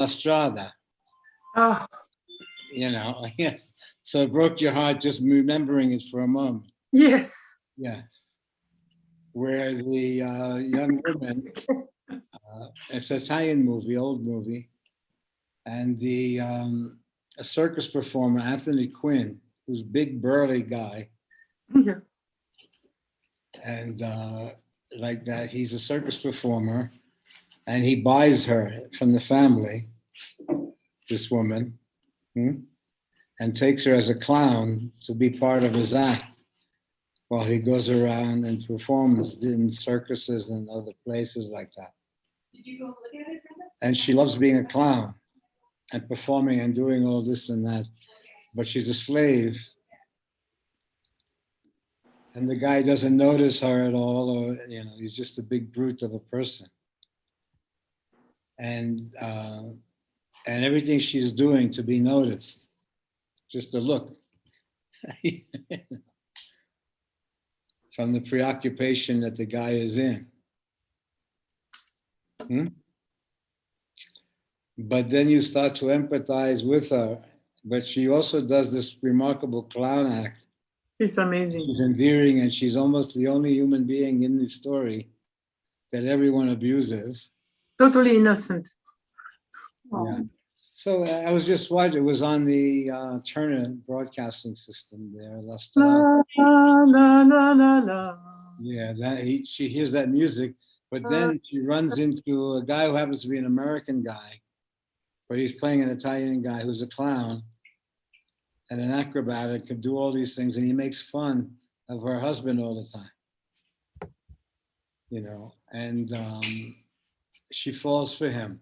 Estrada, Oh, you know. Yes. So it broke your heart just remembering it for a moment. yes. Yes. Where the young woman, it's an Italian movie, old movie, and the a circus performer, Anthony Quinn, who's a big burly guy, Yeah. and like that, he's a circus performer, and he buys her from the family, this woman, and takes her as a clown to be part of his act while he goes around and performs in circuses and other places like that. Did you go look at it? And she loves being a clown and performing and doing all this and that, but she's a slave. And the guy doesn't notice her at all, or he's just a big brute of a person. And everything she's doing to be noticed, just a look. From the preoccupation that the guy is in. But then you start to empathize with her. But she also does this remarkable clown act. It's amazing. She's endearing, and she's almost the only human being in the story that everyone abuses. Totally innocent. Yeah. So I was just watching. It was on the Turner broadcasting system there. La, la, la, la, la. Yeah, she hears that music, but then she runs into a guy who happens to be an American guy, but he's playing an Italian guy who's a clown and an acrobat and can do all these things, and he makes fun of her husband all the time. And she falls for him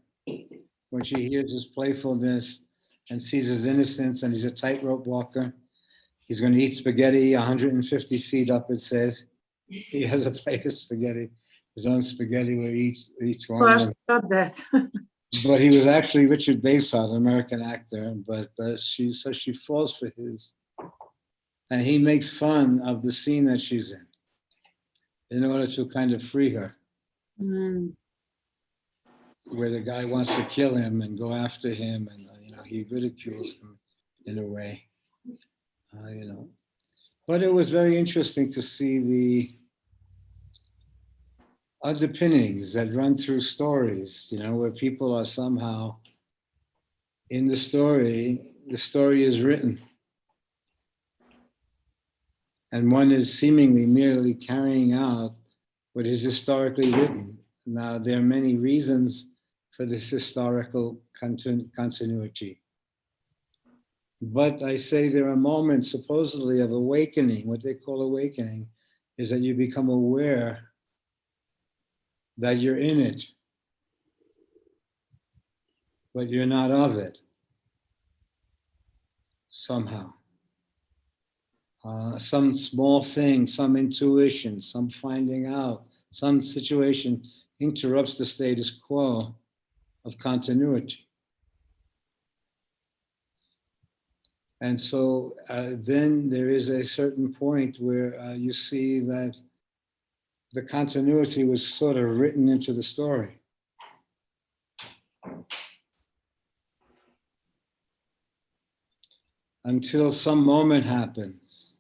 when she hears his playfulness and sees his innocence, and he's a tightrope walker. He's going to eat spaghetti 150 feet up, it says. He has a plate of spaghetti, his own spaghetti where each one. Oh, I forgot that. But he was actually Richard Basehart, an American actor. But she falls for his, and he makes fun of the scene that she's in order to kind of free her. Where the guy wants to kill him and go after him, and he ridicules him in a way, But it was very interesting to see the underpinnings that run through stories, where people are somehow in the story is written. And one is seemingly merely carrying out what is historically written. Now, there are many reasons for this historical continuity. But I say there are moments supposedly of awakening. What they call awakening is that you become aware that you're in it, but you're not of it somehow. Some small thing, some intuition, some finding out, some situation interrupts the status quo of continuity. And so then there is a certain point where you see that the continuity was sort of written into the story. Until some moment happens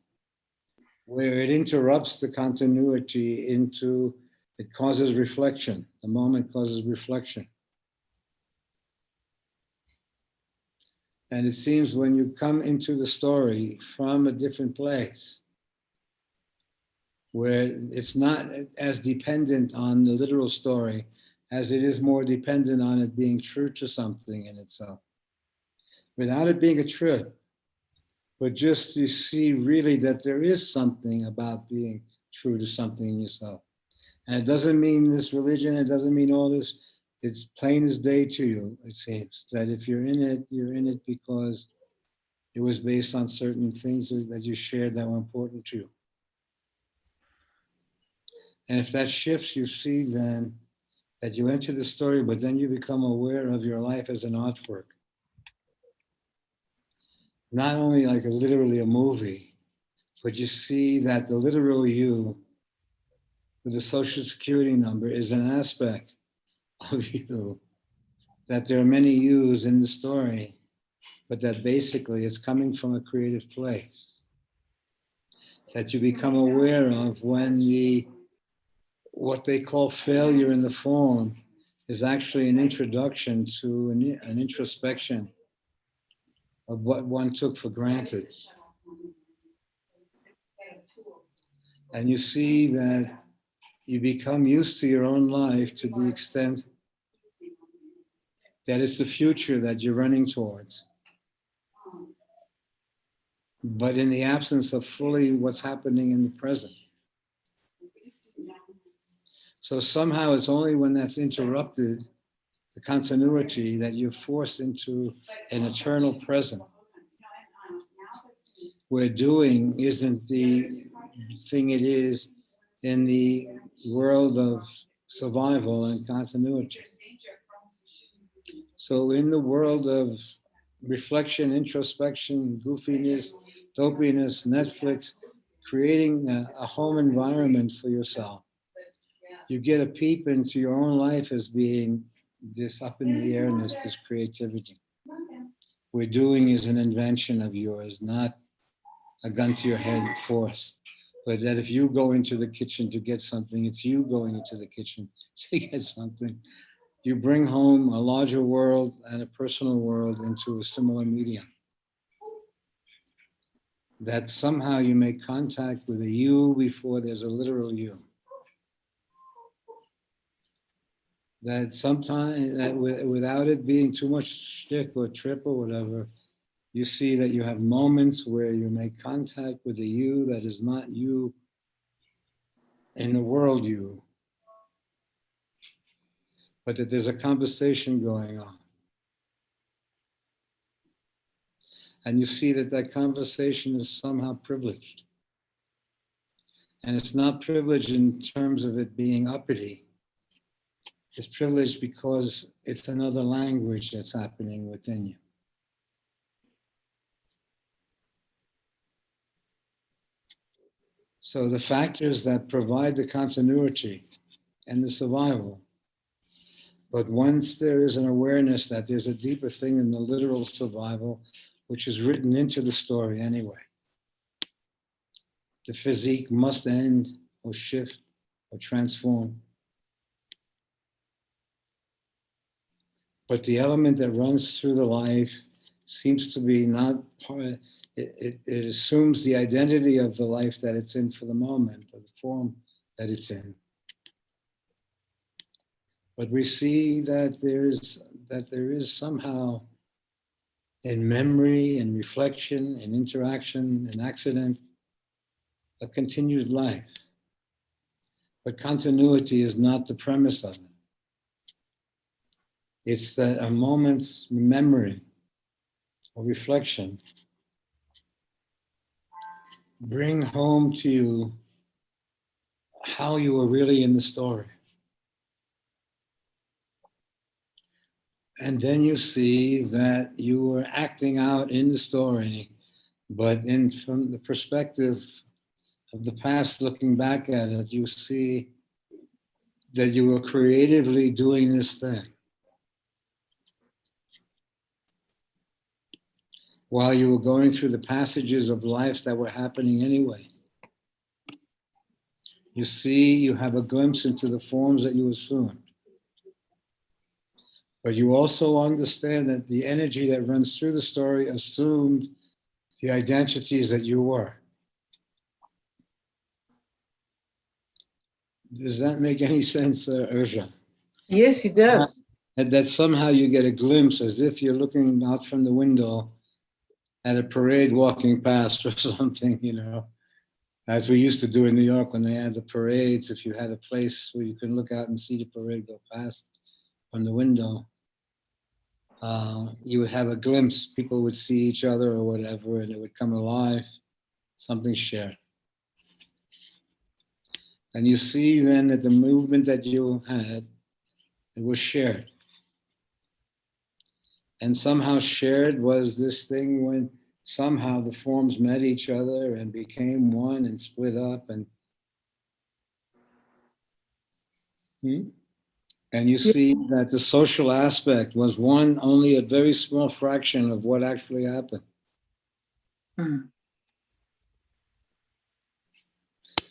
where it interrupts the continuity it causes reflection. The moment causes reflection. And it seems when you come into the story from a different place, where it's not as dependent on the literal story as it is more dependent on it being true to something in itself. Without it being a truth, but just you see really that there is something about being true to something in yourself. And it doesn't mean this religion, it doesn't mean all this. It's plain as day to you, it seems, that if you're in it because it was based on certain things that you shared that were important to you. And if that shifts, you see then that you enter the story, but then you become aware of your life as an artwork. Not only like literally a movie, but you see that the literal you with the social security number is an aspect of you that there are many yous in the story, but that basically it's coming from a creative place. That you become aware of when what they call failure in the form is actually an introduction to an introspection of what one took for granted. And you see that you become used to your own life to the extent that it's the future that you're running towards. But in the absence of fully what's happening in the present. So somehow it's only when that's interrupted, the continuity, that you're forced into an eternal present, where doing isn't the thing it is in the world of survival and continuity. So in the world of reflection, introspection, goofiness, dopiness, Netflix, creating a home environment for yourself, you get a peep into your own life as being this up in the airness, this creativity. Where doing is an invention of yours, not a gun to your head force. But that if you go into the kitchen to get something, it's you going into the kitchen to get something. You bring home a larger world and a personal world into a similar medium. That somehow you make contact with a you before there's a literal you. That sometimes, that without it being too much shtick or trip or whatever, you see that you have moments where you make contact with a you that is not you in the world you, but that there's a conversation going on. And you see that that conversation is somehow privileged. And it's not privileged in terms of it being uppity. It's privileged because it's another language that's happening within you. So the factors that provide the continuity and the survival. But once there is an awareness that there's a deeper thing in the literal survival, which is written into the story anyway. The physique must end or shift or transform. But the element that runs through the life seems to be not part, it assumes the identity of the life that it's in for the moment, or the form that it's in. But we see that there is somehow in memory and reflection and interaction and accident, a continued life. But continuity is not the premise of it. It's that a moment's memory or reflection bring home to you how you were really in the story. And then you see that you were acting out in the story, but from the perspective of the past, looking back at it, you see that you were creatively doing this thing. While you were going through the passages of life that were happening anyway. You see, you have a glimpse into the forms that you assumed. But you also understand that the energy that runs through the story assumed the identities that you were. Does that make any sense, Ursha? Yes, it does. That somehow you get a glimpse as if you're looking out from the window at a parade walking past or something, you know, as we used to do in New York when they had the parades. If you had a place where you can look out and see the parade go past from the window, you would have a glimpse. People would see each other or whatever, and it would come alive, something shared. And you see then that the movement that you had, it was shared. And somehow shared was this thing when somehow the forms met each other and became one and split up. And And you see that the social aspect was only a very small fraction of what actually happened. Mm.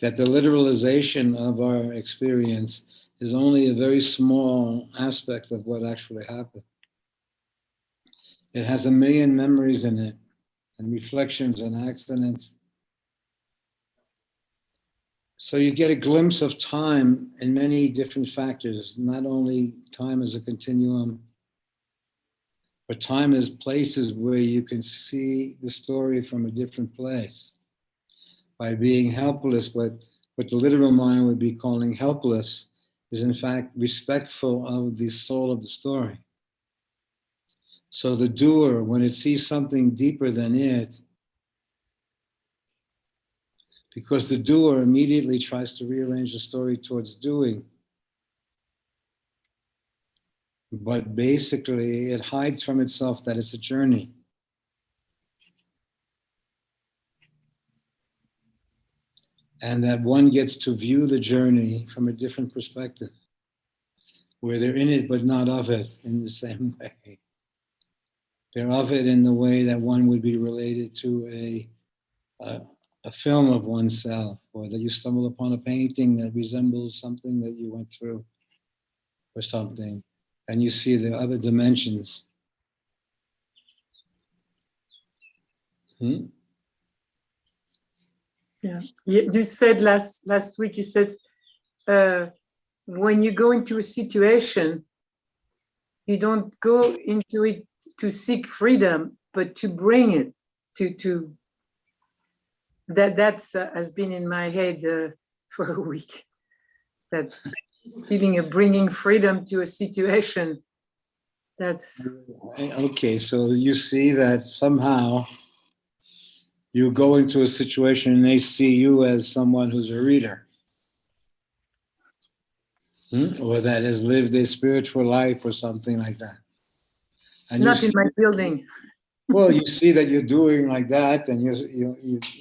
That the literalization of our experience is only a very small aspect of what actually happened. It has a million memories in it, and reflections and accidents. So you get a glimpse of time in many different factors, not only time as a continuum, but time as places where you can see the story from a different place. By being helpless, but what the literal mind would be calling helpless is in fact respectful of the soul of the story. So the doer, when it sees something deeper than it, because the doer immediately tries to rearrange the story towards doing, but basically it hides from itself that it's a journey. And that one gets to view the journey from a different perspective, where they're in it but not of it in the same way. They're of it in the way that one would be related to a film of oneself, or that you stumble upon a painting that resembles something that you went through or something, and you see the other dimensions. Yeah. You said last week, you said when you go into a situation, you don't go into it to seek freedom, but to bring it to that's has been in my head for a week. That feeling of bringing freedom to a situation. That's Okay, so you see that somehow you go into a situation and they see you as someone who's a reader. Or that has lived a spiritual life or something like that. And not in my building. Well, you see that you're doing like that, and you're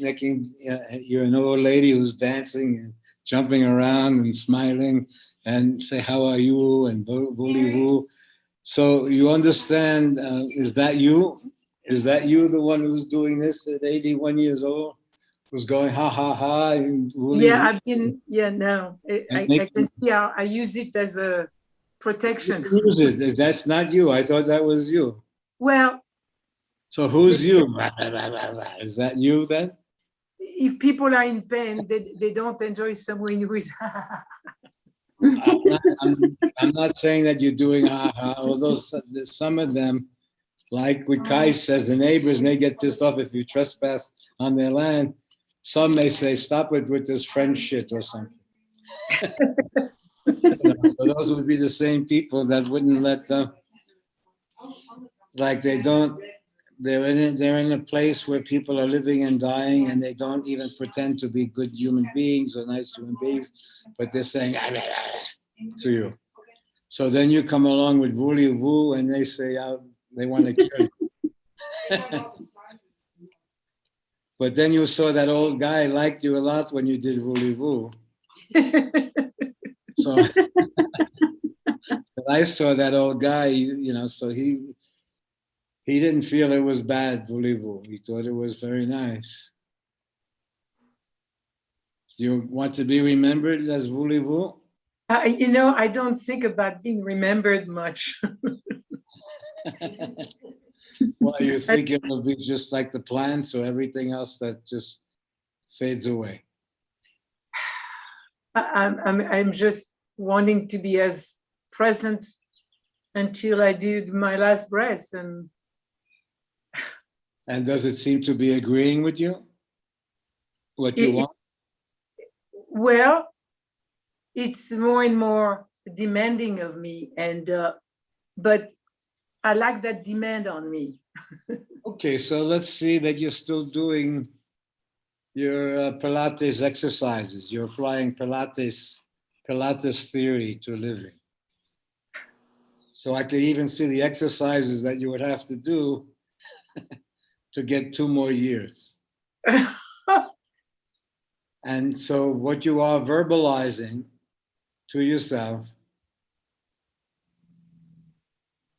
making, you're an old lady who's dancing and jumping around and smiling and say, how are you? And voulez-vous. So you understand, is that you? Is that you the one who's doing this at 81 years old? Who's going, ha, ha, ha. And Yeah, I've been, yeah, no, I make, can see how I use it as a protection. use it. That's not you. I thought that was you. Well, So who's you? Is that you then? if people are in pain, they don't enjoy someone who is. I'm not saying that you're doing although some of them, like what Kai says, the neighbors may get pissed off if you trespass on their land. Some may say, stop it with this French shit or something. So those would be the same people that wouldn't let them, like they're in a place where people are living and dying, and they don't even pretend to be good human beings or nice human beings, but they're saying to you. So then you come along with voulez-vous, and they say they want to kill you. But then you saw that old guy liked you a lot when you did voulez-vous. So I saw that old guy, so he didn't feel it was bad, voulez-vous. He thought it was very nice. Do you want to be remembered as voulez-vous? I don't think about being remembered much. Well, you think it will be just like the plants or everything else that just fades away? I'm just wanting to be as present until I do my last breath. And does it seem to be agreeing with you? What you want? Well, it's more and more demanding of me, but I like that demand on me. Okay, so let's see that you're still doing your Pilates exercises. You're applying Pilates theory to living. So I could even see the exercises that you would have to do to get 2 more years. And so what you are verbalizing to yourself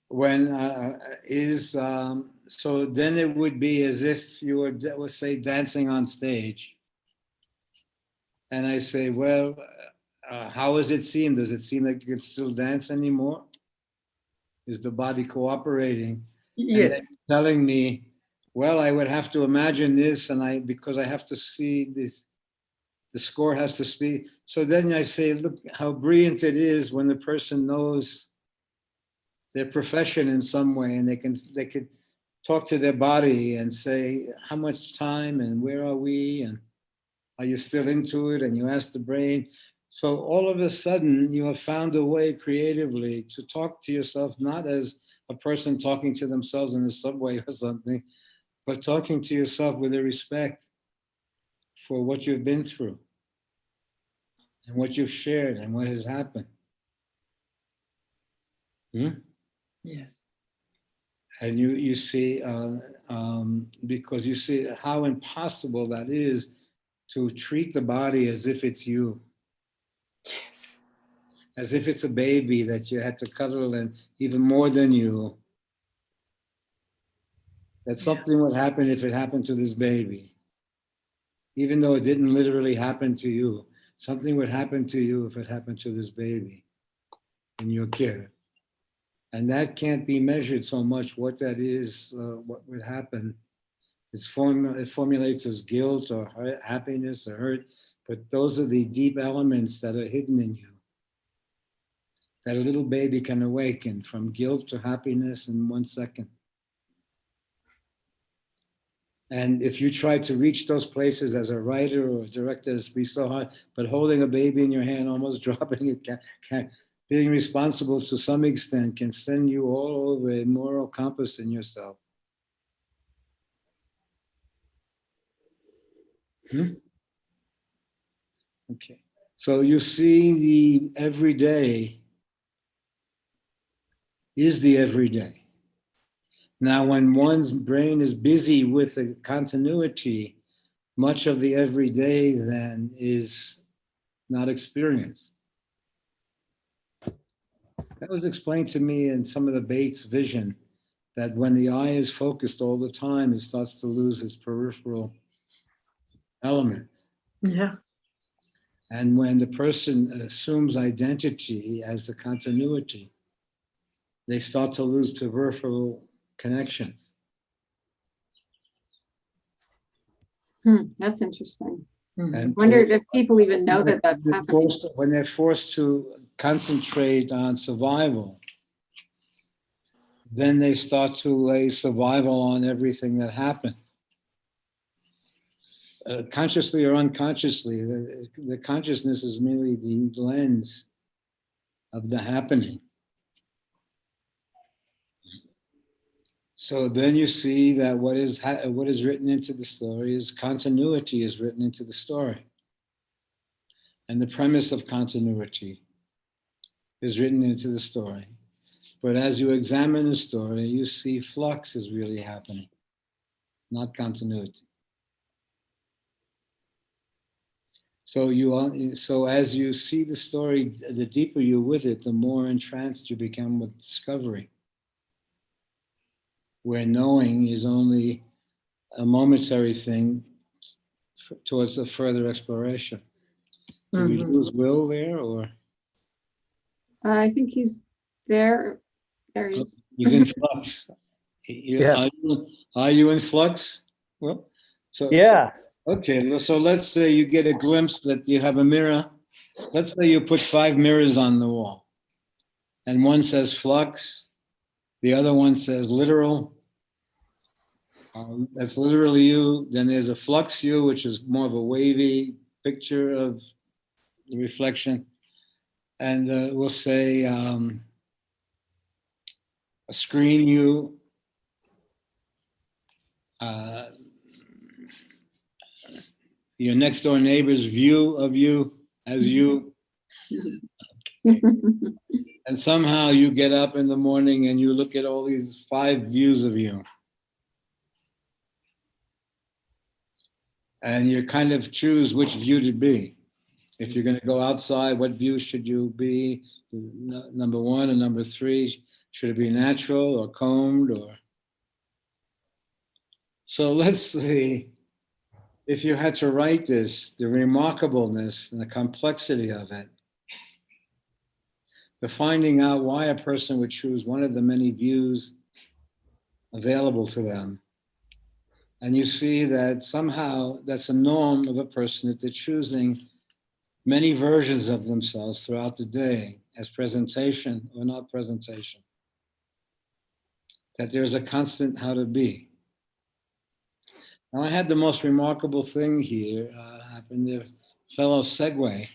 when so then it would be as if you were, let's say, dancing on stage, and I say, well, how does it seem? Does it seem like you can still dance anymore? Is the body cooperating? And then Yes. telling me, well, I would have to imagine this, and because I have to see this, the score has to speak. So then I say, look how brilliant it is when the person knows their profession in some way, and they could talk to their body and say, how much time and where are we, and are you still into it? And you ask the brain. So all of a sudden, you have found a way creatively to talk to yourself, not as a person talking to themselves in the subway or something, but talking to yourself with a respect for what you've been through and what you've shared and what has happened. Yes. And you see, because you see how impossible that is to treat the body as if it's you, Yes. as if it's a baby that you had to cuddle, and even more than you, that something would happen if it happened to this baby. Even though it didn't literally happen to you, something would happen to you if it happened to this baby in your care. And that can't be measured so much what that is, what would happen. It formulates as guilt or happiness or hurt, but those are the deep elements that are hidden in you, that a little baby can awaken from guilt to happiness in 1 second. And if you try to reach those places as a writer or a director, it's be so hard, but holding a baby in your hand, almost dropping it, being responsible to some extent can send you all over a moral compass in yourself. Okay. So you see, the everyday is the everyday. Now, when one's brain is busy with a continuity, much of the everyday then is not experienced. That was explained to me in some of the Bates vision, that when the eye is focused all the time, it starts to lose its peripheral elements. Yeah. And when the person assumes identity as the continuity, they start to lose peripheral connections. That's interesting. And I wonder if people even know that that's happening. When they're forced to concentrate on survival, then they start to lay survival on everything that happens. Consciously or unconsciously, the consciousness is merely the lens of the happening. So then you see that what is written into the story is continuity is written into the story. And the premise of continuity is written into the story. But as you examine the story, you see flux is really happening, not continuity. So as you see the story, the deeper you're with it, the more entranced you become with discovery, where knowing is only a momentary thing towards a further exploration. Do we lose Will there, or? I think he's there. There he is. He's in flux. Yeah. Are you in flux? Well, Yeah. Okay, so let's say you get a glimpse that you have a mirror. Let's say you put 5 mirrors on the wall, and one says flux, the other one says literal. That's literally you. Then there's a flux you, which is more of a wavy picture of the reflection. And we'll say a screen you, your next door neighbor's view of you as you. And somehow you get up in the morning and you look at all these 5 views of you. And you kind of choose which view to be. If you're going to go outside, what view should you be? Number 1 or number 3? Should it be natural or combed or? So let's see, if you had to write this, the remarkableness and the complexity of it, the finding out why a person would choose one of the many views available to them. And you see that somehow that's a norm of a person, that they're choosing many versions of themselves throughout the day as presentation or not presentation. That there's a constant how to be. Now I had the most remarkable thing here happen. The fellow Segway,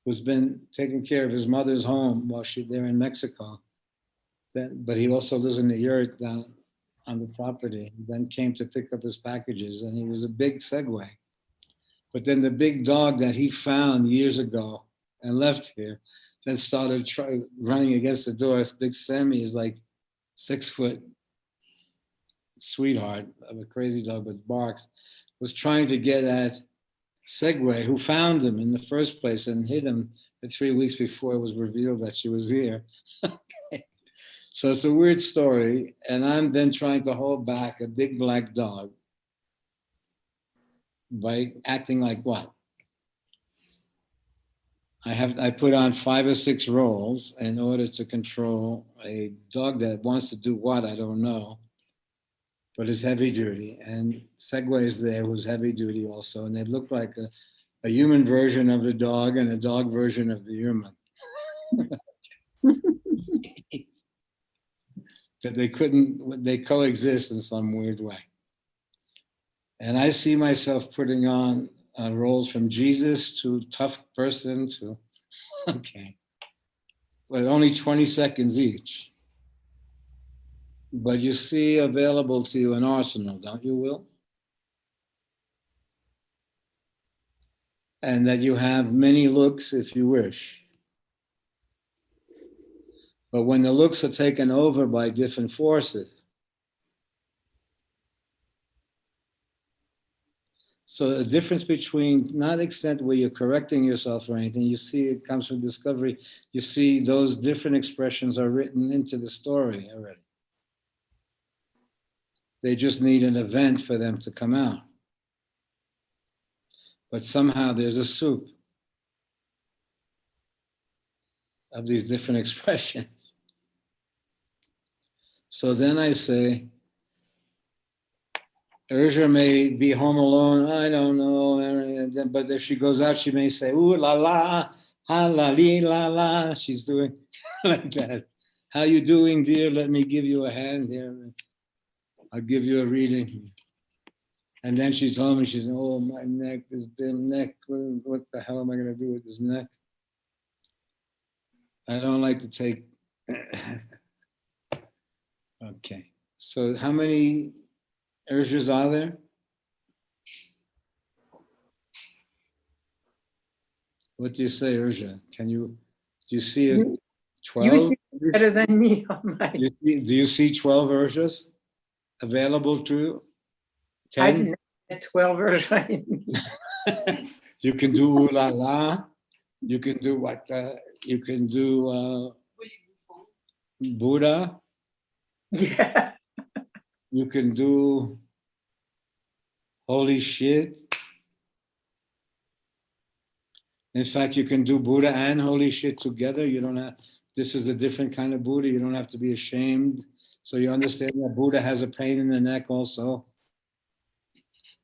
who's been taking care of his mother's home while she's there in Mexico. But he also lives in the yurt down on the property, then came to pick up his packages, and he was a big Segway. But then the big dog that he found years ago and left here, then started running against the door. Big Sammy is like 6 foot sweetheart of a crazy dog with barks, was trying to get at Segway, who found him in the first place and hid him for 3 weeks before it was revealed that she was here. Okay. So it's a weird story, and I'm then trying to hold back a big black dog by acting like what? I put on 5 or 6 roles in order to control a dog that wants to do what, I don't know, but is heavy duty. And Segway is there, who's heavy duty also, and they look like a human version of the dog and a dog version of the human. That they coexist in some weird way. And I see myself putting on roles from Jesus to tough person to, okay, but only 20 seconds each. But you see available to you an arsenal, don't you, Will? And that you have many looks if you wish. But when the looks are taken over by different forces, so the difference between, not extent where you're correcting yourself or anything, you see it comes from discovery, you see those different expressions are written into the story already. They just need an event for them to come out. But somehow there's a soup of these different expressions. So then I say, Urja may be home alone, I don't know, but if she goes out, she may say, ooh la la, ha la li la la. She's doing like that. How you doing, dear? Let me give you a hand here. I'll give you a reading. And then she's home and she's, oh, my neck, this damn neck. What the hell am I going to do with this neck? I don't like to take. Okay. So how many urges are there? What do you say, Urja? Do you see it? 12? You see better than me on my. Do you see 12 urjas available to you? 10? I didn't have 12 version. You can do ooh la la. You can do what? You can do Buddha. Yeah. You can do holy shit. In fact, you can do Buddha and holy shit together. You don't have, this is a different kind of Buddha. You don't have to be ashamed. So you understand that Buddha has a pain in the neck also.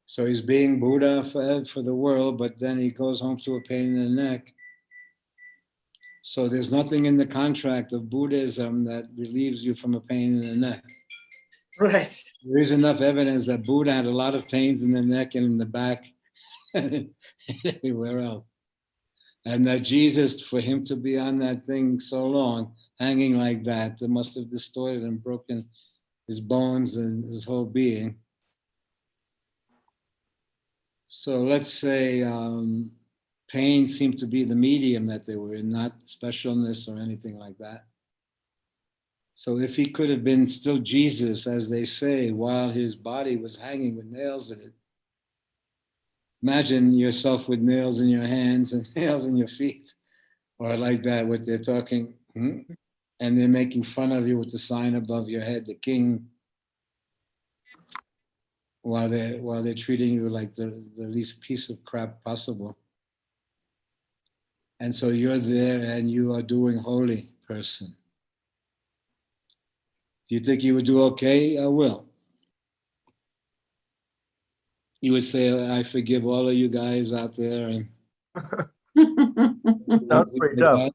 So he's being Buddha for the world, but then he goes home to a pain in the neck. So there's nothing in the contract of Buddhism that relieves you from a pain in the neck. Right. There is enough evidence that Buddha had a lot of pains in the neck and in the back and everywhere else. And that Jesus, for him to be on that thing so long, hanging like that, that must have distorted and broken his bones and his whole being. So let's say pain seemed to be the medium that they were in, not specialness or anything like that. So if he could have been still Jesus, as they say, while his body was hanging with nails in it, imagine yourself with nails in your hands and nails in your feet, or like that, what they're talking. and they're making fun of you with the sign above your head, the king, while they're treating you like the least piece of crap possible. And so you're there and you are doing holy person. Do you think you would do okay? I will. You would say, I forgive all of you guys out there. And Sounds pretty tough.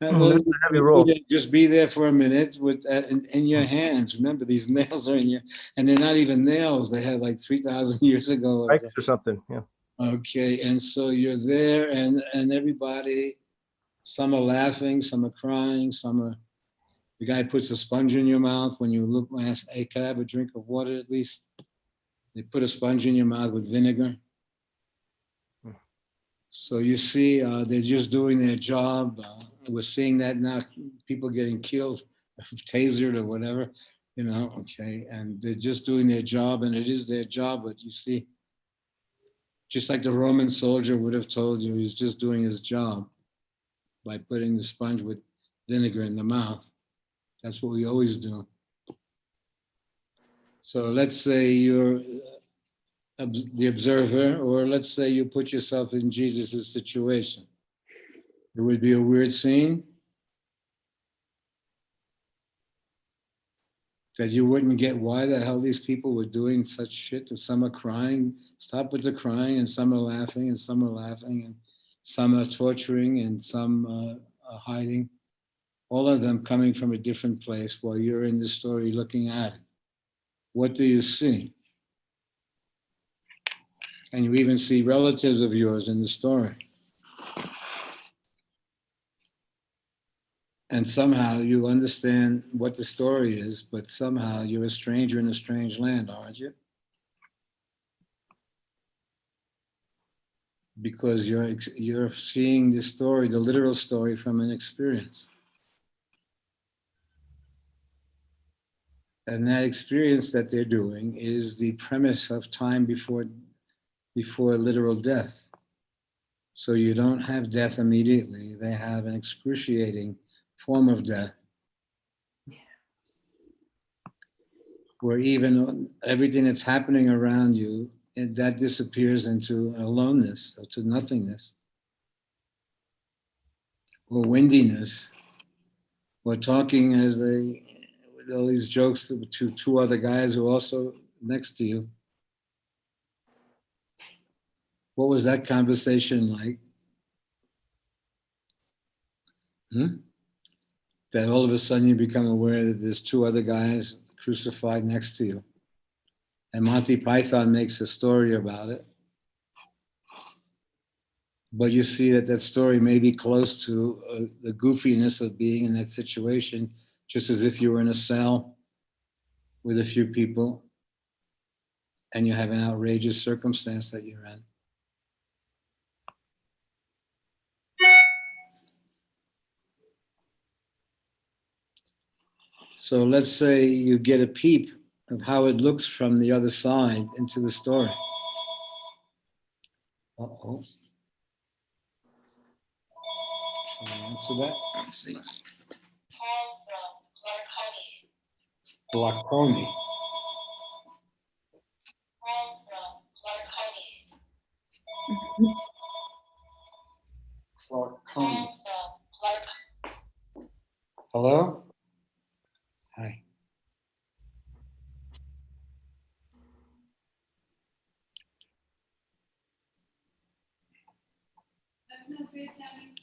Well, That's a heavy role. just be there for a minute with in your hands. Remember, these nails are in your, and they're not even nails. They had like 3,000 years ago. Spikes or something. Yeah. Okay, and so you're there, and everybody, some are laughing, some are crying, some are. The guy puts a sponge in your mouth when you look and ask, "Hey, can I have a drink of water at least?" They put a sponge in your mouth with vinegar. So you see, they're just doing their job. We're seeing that now, people getting killed, tasered or whatever, okay. And they're just doing their job, and it is their job. But you see, just like the Roman soldier would have told you, he's just doing his job by putting the sponge with vinegar in the mouth. That's what we always do. So let's say you're the observer, or let's say you put yourself in Jesus's situation. It would be a weird scene that you wouldn't get why the hell these people were doing such shit. If some are crying, stop with the crying, and some are laughing, and some are laughing, and some are torturing, and some are hiding. All of them coming from a different place while you're in the story looking at it. What do you see? And you even see relatives of yours in the story. And somehow you understand what the story is, but somehow you're a stranger in a strange land, aren't you? Because you're seeing the story, the literal story, from an experience. And that experience that they're doing is the premise of time before literal death. So you don't have death immediately. They have an excruciating form of death, where even everything that's happening around you, that disappears into aloneness, or to nothingness, or windiness, or talking as with all these jokes to two other guys who are also next to you. What was that conversation like? That all of a sudden you become aware that there's two other guys crucified next to you. And Monty Python makes a story about it. But you see that story may be close to the goofiness of being in that situation, just as if you were in a cell with a few people and you have an outrageous circumstance that you're in. So let's say you get a peep of how it looks from the other side into the story. Uh-oh. Shall I answer that? Let's see. Glaucony. Glaucony. Hello? Hi. That's no good, Daddy.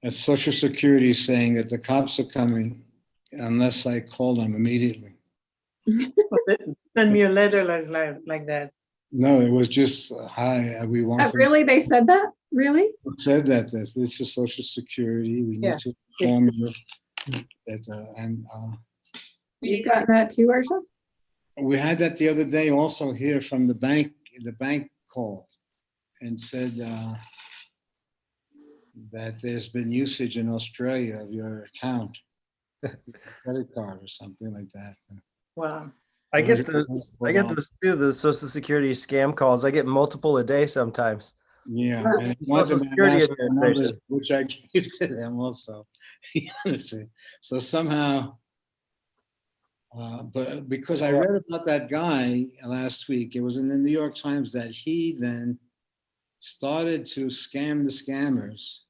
As Social Security is saying that the cops are coming unless I call them immediately. Send me a letter like that. No, it was just, hi, we want to. Really? They said that? Really? Said that this is Social Security. We need Yeah. to inform you that, and You got that too, Arsha? we had that the other day also here from the bank. The bank called and said that there's been usage in Australia of your account, credit card or something like that. Wow. I get those too, the Social Security scam calls. I get multiple a day sometimes. Yeah, Right. and one of Social them Security asked for numbers, Administration. which I gave to them also. You understand? So somehow, but because I Yeah. read about that guy last week, it was in the New York Times that he then started to scam the scammers,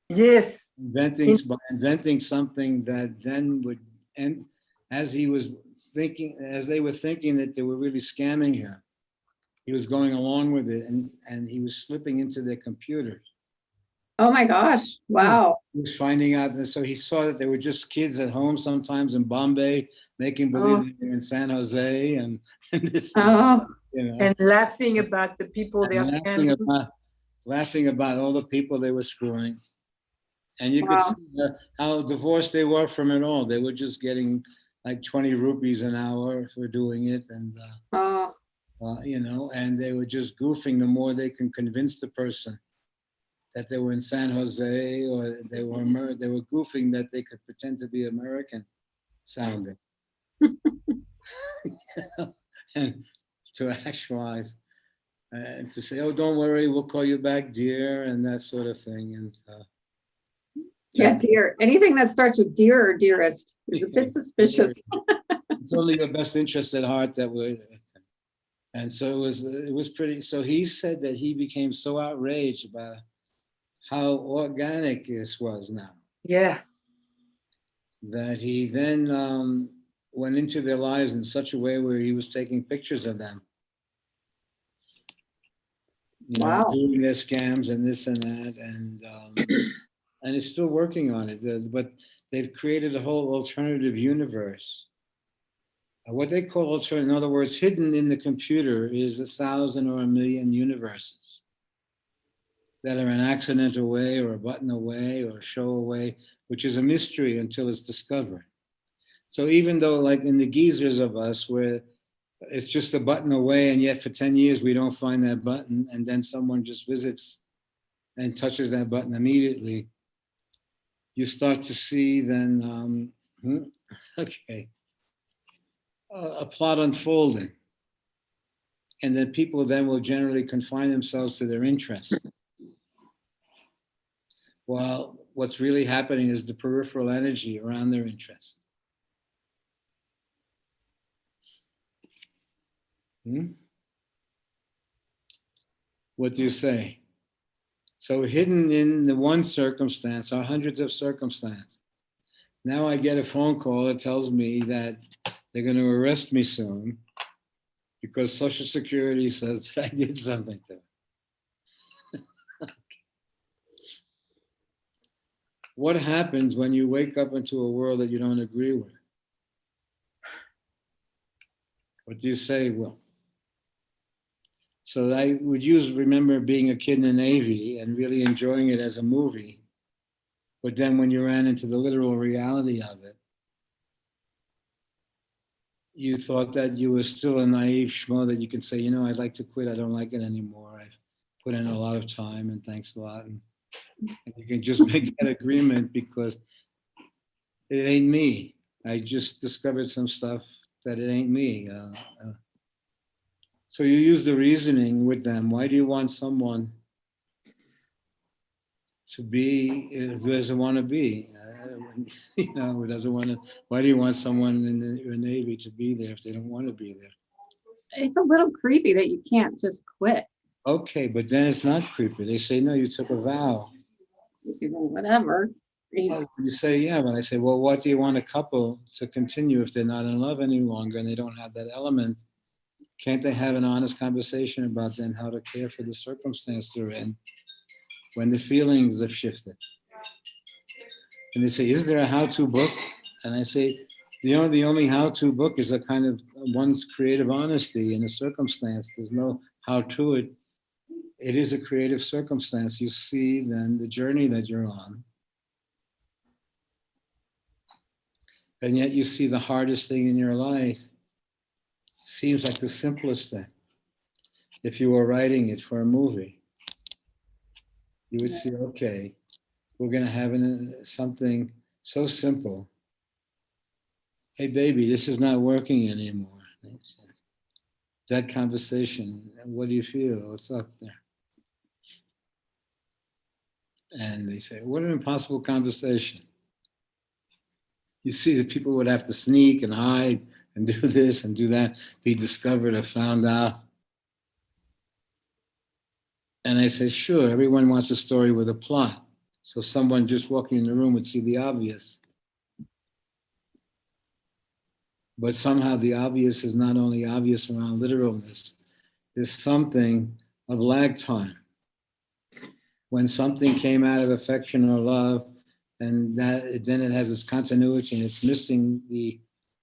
Yes. by inventing something that then would end as he was thinking, as they were thinking that they were really scamming him. He was going along with it, and he was slipping into their computers. Oh my gosh. Wow. He was finding out that, so he saw that there were just kids at home sometimes in Bombay making believe Oh, they were in San Jose and this and that, oh, you know, And laughing about the people they are and scamming. laughing about all the people they were screwing. And you could wow. see how divorced they were from it all. They were just getting like 20 rupees an hour for doing it, and Oh, you know, and they were just goofing. The more they can convince the person that they were in San Jose, or they were goofing that they could pretend to be American sounding, and to actualize and to say, "Oh, don't worry, we'll call you back, dear," and that sort of thing. And yeah, that, dear. Anything that starts with dear or dearest is a bit suspicious. it's only your best interest at heart that we're. And so it was pretty. So he said that he became so outraged about how organic this was now, Yeah. that he then went into their lives in such a way where he was taking pictures of them, you know, Wow. doing their scams and this and that, and is still working on it. But they've created a whole alternative universe. What they call alternative, in other words, hidden in the computer is 1,000 or 1,000,000 universes that are an accident away or a button away or a show away, which is a mystery until it's discovered. So even though, like in the geezers of us, where it's just a button away, and yet for 10 years we don't find that button, and then someone just visits and touches that button immediately, you start to see then, okay, a plot unfolding. And then people then will generally confine themselves to their interests. Well, what's really happening is the peripheral energy around their interest. What do you say? So hidden in the one circumstance are hundreds of circumstances. Now I get a phone call that tells me that they're going to arrest me soon because Social Security says that I did something to it. What happens when you wake up into a world that you don't agree with? What do you say, Will? So I would remember being a kid in the Navy and really enjoying it as a movie. But then when you ran into the literal reality of it, you thought that you were still a naive schmo that you can say, you know, I'd like to quit. I don't like it anymore. I've put in a lot of time and thanks a lot. And you can just make that agreement because it ain't me. I just discovered some stuff that it ain't me. So you use the reasoning with them. Why do you want someone to be who doesn't want to be? You know, who doesn't want to? Why do you want someone in the Navy to be there if they don't want to be there? It's a little creepy that you can't just quit. Okay, but then it's not creepy. They say, no, you took a vow. Whatever. Oh, you say, yeah, but I say, well, what do you want a couple to continue if they're not in love any longer and they don't have that element? Can't they have an honest conversation about then how to care for the circumstance they're in when the feelings have shifted? And they say, is there a how-to book? And I say, the only how-to book is a kind of one's creative honesty in a circumstance. There's no how to it. It is a creative circumstance. You see then the journey that you're on. And yet you see the hardest thing in your life seems like the simplest thing. If you were writing it for a movie, you would see, okay, we're going to have something so simple. Hey, baby, this is not working anymore. That conversation, what do you feel? What's up there? And they say, what an impossible conversation. You see that people would have to sneak and hide and do this and do that, be discovered or found out. And I say, sure, everyone wants a story with a plot. So someone just walking in the room would see the obvious. But somehow the obvious is not only obvious around literalness, there's something of lag time. When something came out of affection or love, and that then it has its continuity and it's missing the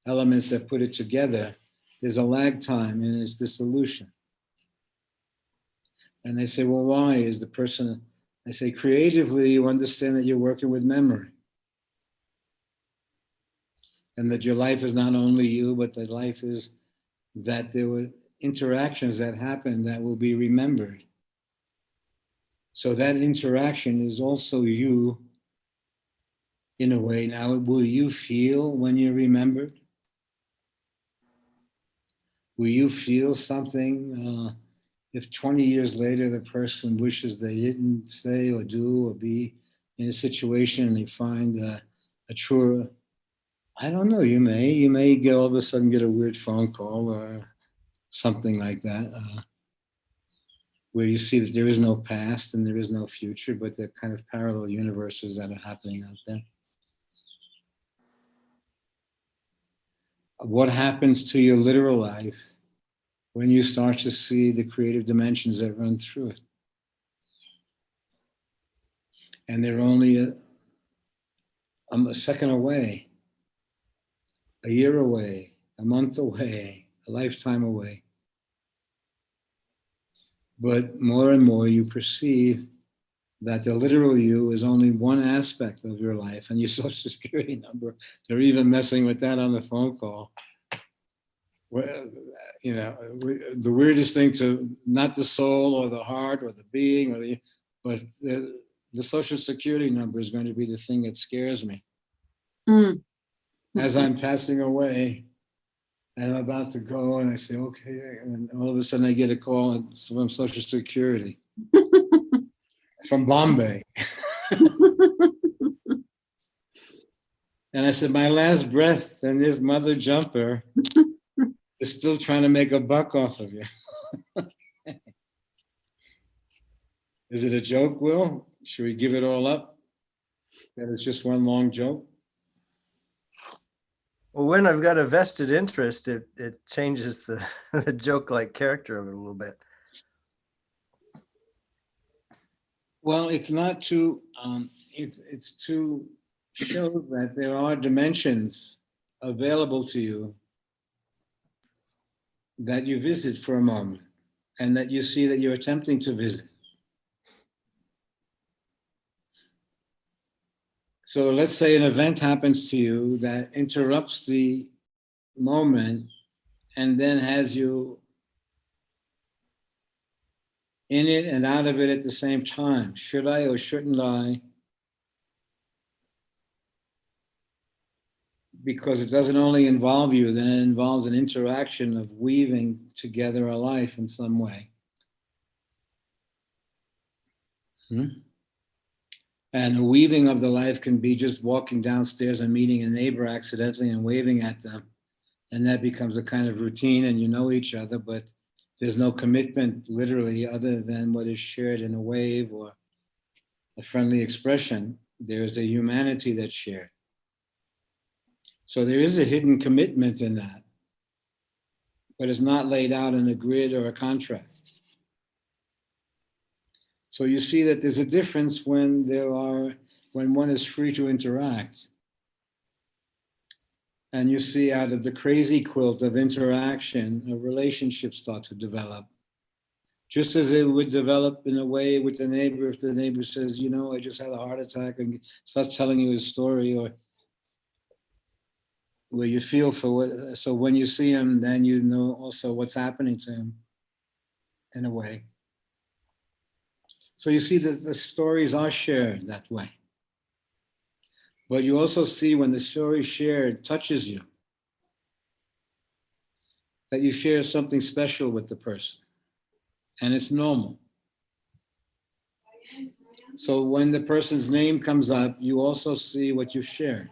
elements that put it together, there's a lag time in its dissolution. And they say, well, why is the person, I say, creatively, you understand that you're working with memory. And that your life is not only you, but that life is that there were interactions that happened that will be remembered. So that interaction is also you in a way. Now, will you feel when you're remembered? Will you feel something if 20 years later the person wishes they didn't say or do or be in a situation and they find a true, I don't know, you may get all of a sudden get a weird phone call or something like that, where you see that there is no past and there is no future, but they're kind of parallel universes that are happening out there. What happens to your literal life when you start to see the creative dimensions that run through it? And they're only a second away, a year away, a month away, a lifetime away. But more and more you perceive that the literal you is only one aspect of your life, and your social security number, they're even messing with that on the phone call. Well, you know, the weirdest thing to, not the soul or the heart or the being or but the social security number is going to be the thing that scares me. Mm. As I'm passing away and I'm about to go and I say, okay, and all of a sudden I get a call from Social Security from Bombay. And I said, my last breath and this mother jumper is still trying to make a buck off of you. Is it a joke, Will? Should we give it all up? That it's just one long joke? Well, when I've got a vested interest, it changes the, the joke-like character of it a little bit. Well, it's not to, it's to show that there are dimensions available to you that you visit for a moment and that you see that you're attempting to visit. So let's say an event happens to you that interrupts the moment and then has you in it and out of it at the same time. Should I or shouldn't I? Because it doesn't only involve you, then it involves an interaction of weaving together a life in some way. And the weaving of the life can be just walking downstairs and meeting a neighbor accidentally and waving at them. And that becomes a kind of routine and you know each other, but there's no commitment literally other than what is shared in a wave or a friendly expression. There's a humanity that's shared. So there is a hidden commitment in that, but it's not laid out in a grid or a contract. So you see that there's a difference when one is free to interact. And you see out of the crazy quilt of interaction, a relationship start to develop. Just as it would develop in a way with the neighbor, if the neighbor says, you know, I just had a heart attack and starts telling you his story, or where you feel for what, so when you see him, then you know also what's happening to him in a way. So you see that the stories are shared that way. But you also see when the story shared touches you, that you share something special with the person. And it's normal. So when the person's name comes up, you also see what you share.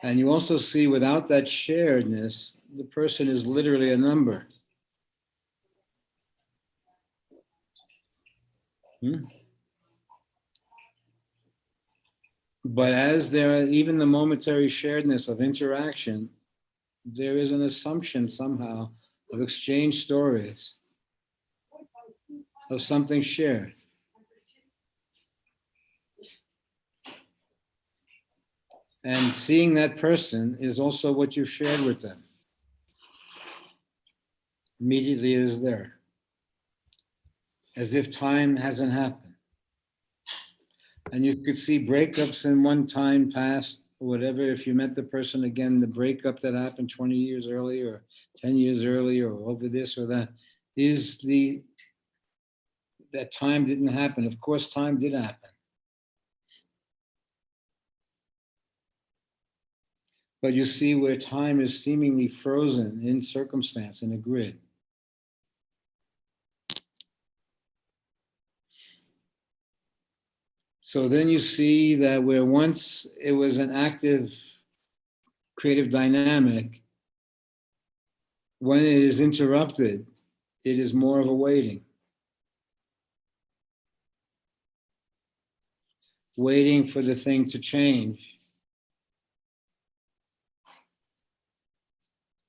And you also see without that sharedness, the person is literally a number. But as there are even the momentary sharedness of interaction, there is an assumption somehow of exchange stories, of something shared. And seeing that person is also what you've shared with them. Immediately it is there. As if time hasn't happened. And you could see breakups in one time past, or whatever. If you met the person again, the breakup that happened 20 years earlier, or 10 years earlier, or over this or that, is that time didn't happen. Of course, time did happen. But you see where time is seemingly frozen in circumstance, in a grid. So then you see that where once it was an active creative dynamic, when it is interrupted, it is more of a waiting. Waiting for the thing to change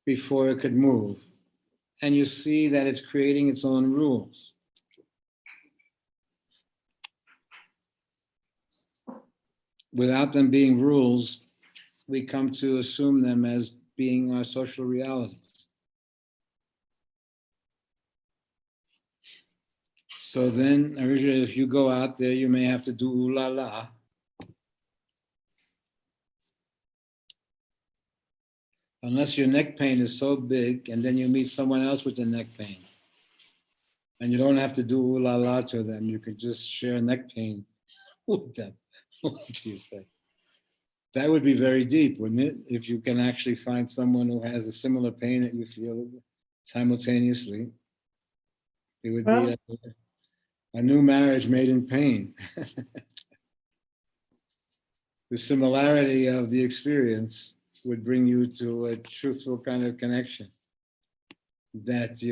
before it could move. And you see that it's creating its own rules. Without them being rules, we come to assume them as being our social realities. So then, originally, if you go out there, you may have to do ooh la la. Unless your neck pain is so big, and then you meet someone else with a neck pain. And you don't have to do ooh la la to them. You could just share neck pain with them. What do you say? That would be very deep, wouldn't it? If you can actually find someone who has a similar pain that you feel simultaneously. It would be a new marriage made in pain. The similarity of the experience would bring you to a truthful kind of connection that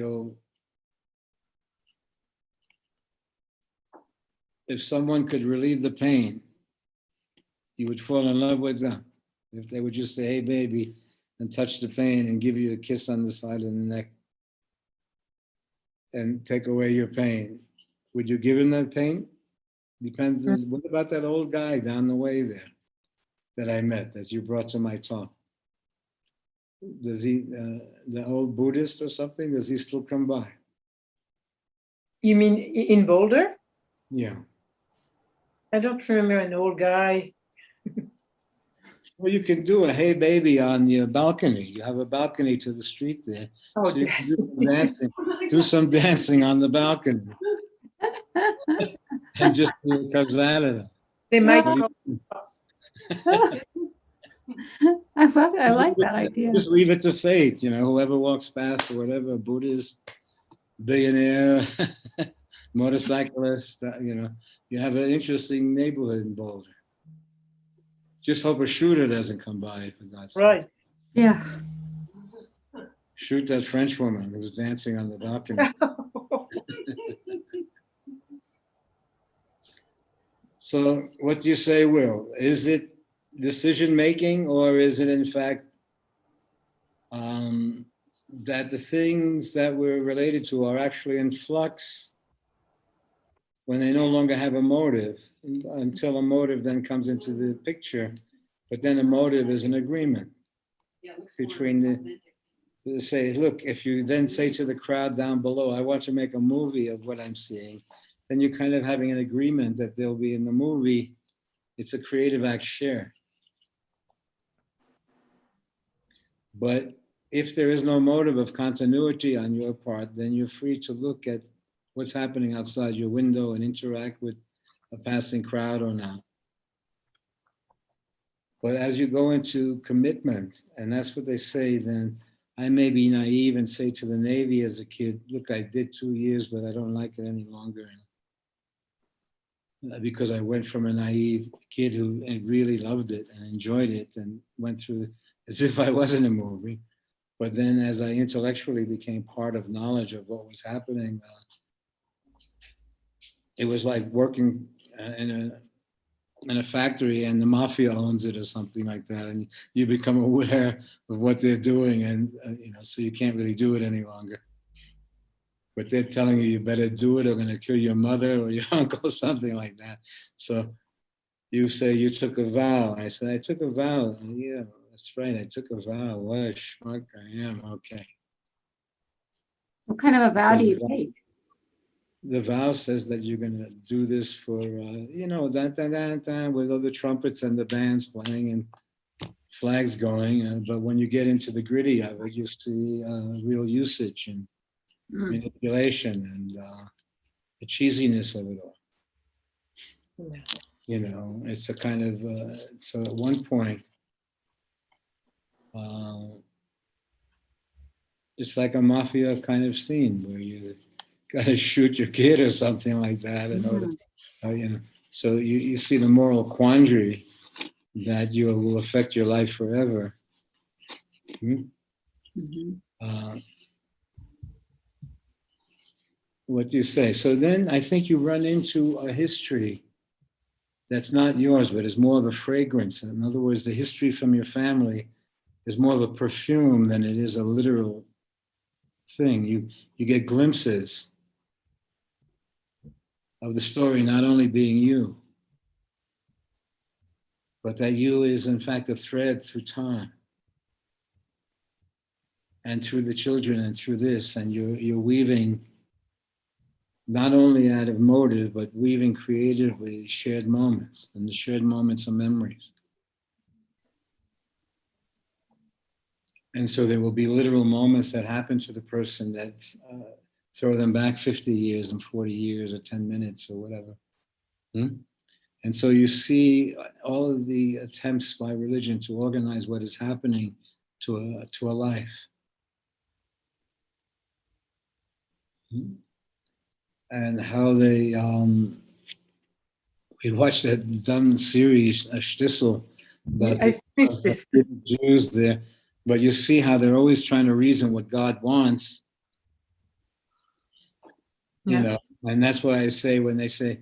if someone could relieve the pain, you would fall in love with them. If they would just say, hey, baby, and touch the pain and give you a kiss on the side of the neck and take away your pain, would you give him that pain? Depends. What about that old guy down the way there that I met, that you brought to my talk? Does he, the old Buddhist or something, does he still come by? You mean in Boulder? Yeah. I don't remember an old guy. Well, you can do a hey baby on your balcony. You have a balcony to the street there. Oh, So you can do some dancing, do some dancing on the balcony. And just see what comes out of it. they might What do call you us. I love it. I Just like leave that it- idea. Just leave it to fate, whoever walks past or whatever, Buddhist, billionaire, motorcyclist, you have an interesting neighborhood in Boulder. Just hope a shooter doesn't come by, for God's sake. Right. Yeah. Shoot that French woman who's dancing on the balcony. So what do you say, Will? Is it decision-making, or is it in fact that the things that we're related to are actually in flux when they no longer have a motive, until a motive then comes into the picture, but then a motive is an agreement between say, look, if you then say to the crowd down below, I want to make a movie of what I'm seeing, then you're kind of having an agreement that they'll be in the movie. It's a creative act shared. But if there is no motive of continuity on your part, then you're free to look at what's happening outside your window and interact with a passing crowd or not. But as you go into commitment, and that's what they say, then I may be naive and say to the Navy as a kid, look, I did 2 years, but I don't like it any longer. Because I went from a naive kid who really loved it and enjoyed it and went through as if I was in a movie. But then as I intellectually became part of knowledge of what was happening, it was like working in a factory and the mafia owns it or something like that. And you become aware of what they're doing and, so you can't really do it any longer. But they're telling you better do it or going to kill your mother or your uncle or something like that. So you say you took a vow. I said, I took a vow. Yeah, that's right. I took a vow. What a schmuck I am. Okay. What kind of a vow do Because you take? the vow says that you're going to do this for, with all the trumpets and the bands playing and flags going. But when you get into the gritty of it, you see real usage and manipulation and the cheesiness of it all. Yeah. It's a kind of, so at one point, it's like a mafia kind of scene where you got to shoot your kid or something like that in order, so you see the moral quandary that you will affect your life forever. What do you say? So then I think you run into a history that's not yours, but is more of a fragrance. In other words, the history from your family is more of a perfume than it is a literal thing. You get glimpses of the story not only being you, but that you is in fact a thread through time and through the children and through this, and you're weaving not only out of motive, but weaving creatively shared moments, and the shared moments are memories. And so there will be literal moments that happen to the person that throw them back 50 years and 40 years or 10 minutes or whatever. And so you see all of the attempts by religion to organize what is happening to a life. And how they, we watched that dumb series, a Stissel, about I finished it. the Jews there. But you see how they're always trying to reason what God wants, and that's why I say when they say,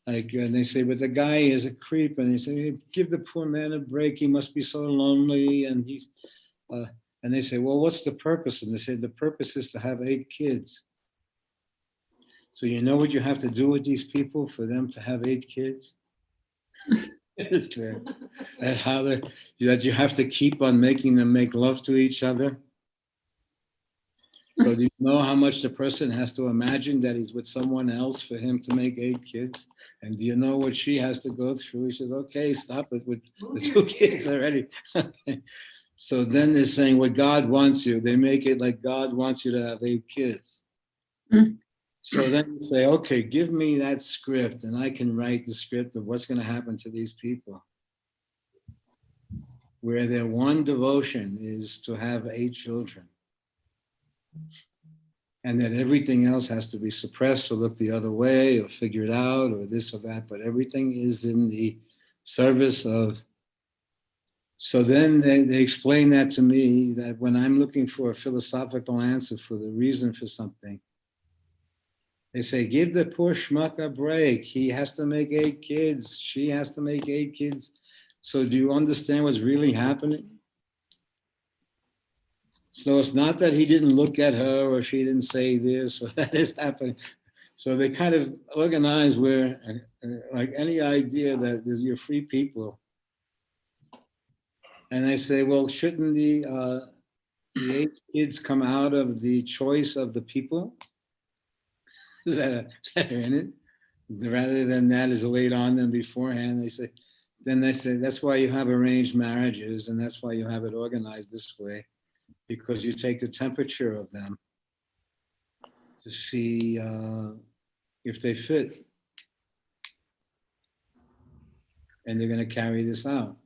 like, they say, but the guy is a creep, and they say, hey, give the poor man a break. He must be so lonely, and he's, and they say, well, what's the purpose? And they say the purpose is to have 8 kids. So you know what you have to do with these people for them to have 8 kids? And how that you have to keep on making them make love to each other. So do you know how much the person has to imagine that he's with someone else for him to make 8 kids? And do you know what she has to go through? He says, okay, stop it with the 2 kids already. Okay. So then they're saying what God wants you. They make it like God wants you to have 8 kids. So then you say, okay, give me that script and I can write the script of what's going to happen to these people. Where their one devotion is to have 8 children. And that everything else has to be suppressed or look the other way or figured out or this or that. But everything is in the service of. So then they explain that to me, that when I'm looking for a philosophical answer for the reason for something, they say, give the poor schmuck a break. He has to make 8 kids. She has to make 8 kids. So do you understand what's really happening? So it's not that he didn't look at her or she didn't say this or that is happening. So they kind of organize where, like any idea that you're free people. And they say, well, shouldn't the 8 kids come out of the choice of the people that are in it, rather than that is laid on them beforehand? They say, that's why you have arranged marriages, and that's why you have it organized this way, because you take the temperature of them to see if they fit, and they're going to carry this out.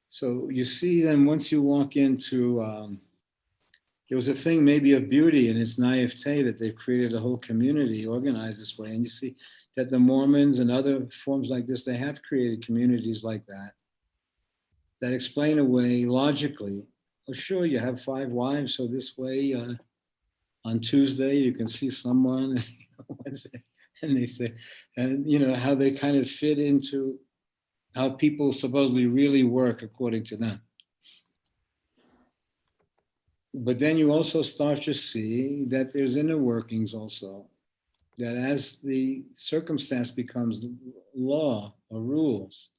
So you see them once you walk into there was a thing maybe of beauty in its naivete that they've created a whole community organized this way. And you see that the Mormons and other forms like this, they have created communities like that that explain away logically. Oh, sure, you have 5 wives, so this way on Tuesday you can see someone, Wednesday, and they say, and you know how they kind of fit into how people supposedly really work according to them. But then you also start to see that there's inner workings also, that as the circumstance becomes law or rules,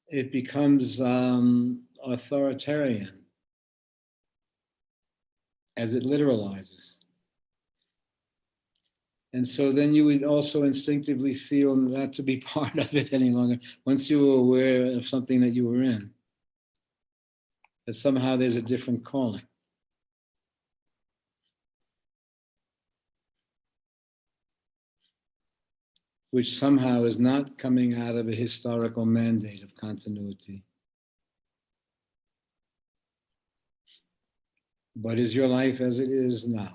it becomes authoritarian as it literalizes. And so then you would also instinctively feel not to be part of it any longer once you were aware of something that you were in, that somehow there's a different calling. Which somehow is not coming out of a historical mandate of continuity, but is your life as it is now.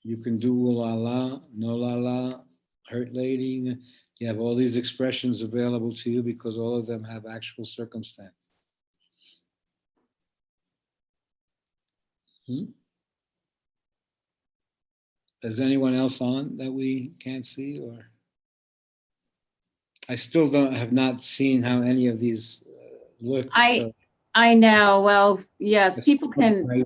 You can do ooh la la, no la la, hurt lady. You have all these expressions available to you because all of them have actual circumstance. Is anyone else on that we can't see, or? I still have not seen how any of these look. I know. Well, yes, people can,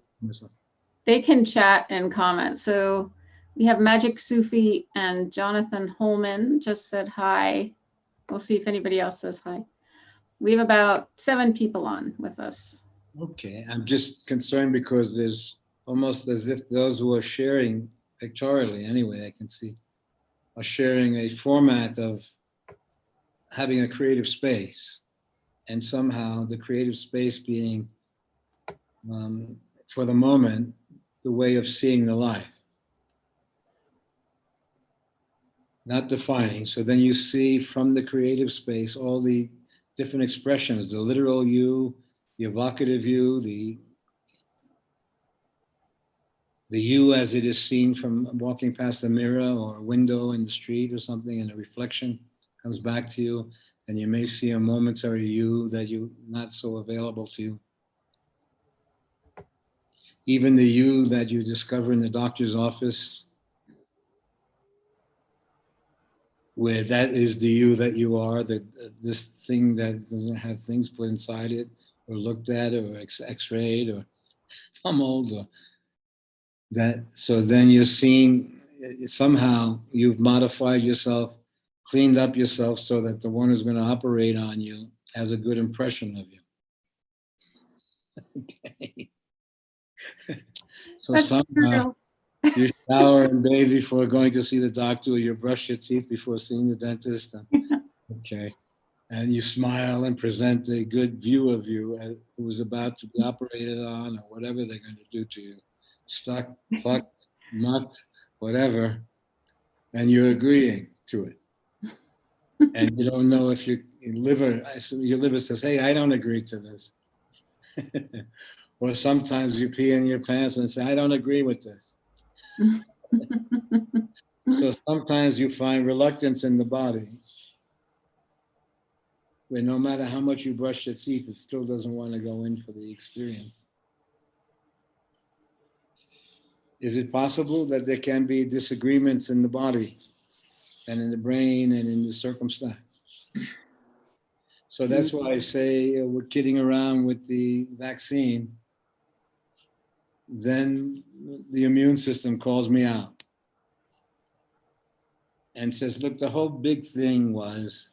they can chat and comment. So we have Magic Sufi and Jonathan Holman just said hi. We'll see if anybody else says hi. We have about 7 people on with us. Okay, I'm just concerned because there's almost as if those who are sharing pictorially, anyway, I can see, are sharing a format of having a creative space, and somehow the creative space being, for the moment, the way of seeing the life. Not defining. So then you see from the creative space all the different expressions, the literal you, the evocative you, the you as it is seen from walking past a mirror or a window in the street or something, and a reflection comes back to you, and you may see a momentary you that you not so available to you. Even the you that you discover in the doctor's office, where that is the you that you are, that this thing that doesn't have things put inside it, or looked at, or x-rayed, or pummeled, or that. So then you're seeing, somehow you've modified yourself, cleaned up yourself so that the one who's going to operate on you has a good impression of you. Okay. So That's somehow you shower and bathe before going to see the doctor, or you brush your teeth before seeing the dentist. And, okay. And you smile and present a good view of you who is about to be operated on, or whatever they're going to do to you. Stuck, plucked, mucked, whatever. And you're agreeing to it. And you don't know if your liver says, hey, I don't agree to this. Or sometimes you pee in your pants and say, I don't agree with this. So sometimes you find reluctance in the body, where no matter how much you brush your teeth, it still doesn't want to go in for the experience. Is it possible that there can be disagreements in the body and in the brain and in the circumstance? So that's why I say we're kidding around with the vaccine. Then the immune system calls me out and says, look, the whole big thing was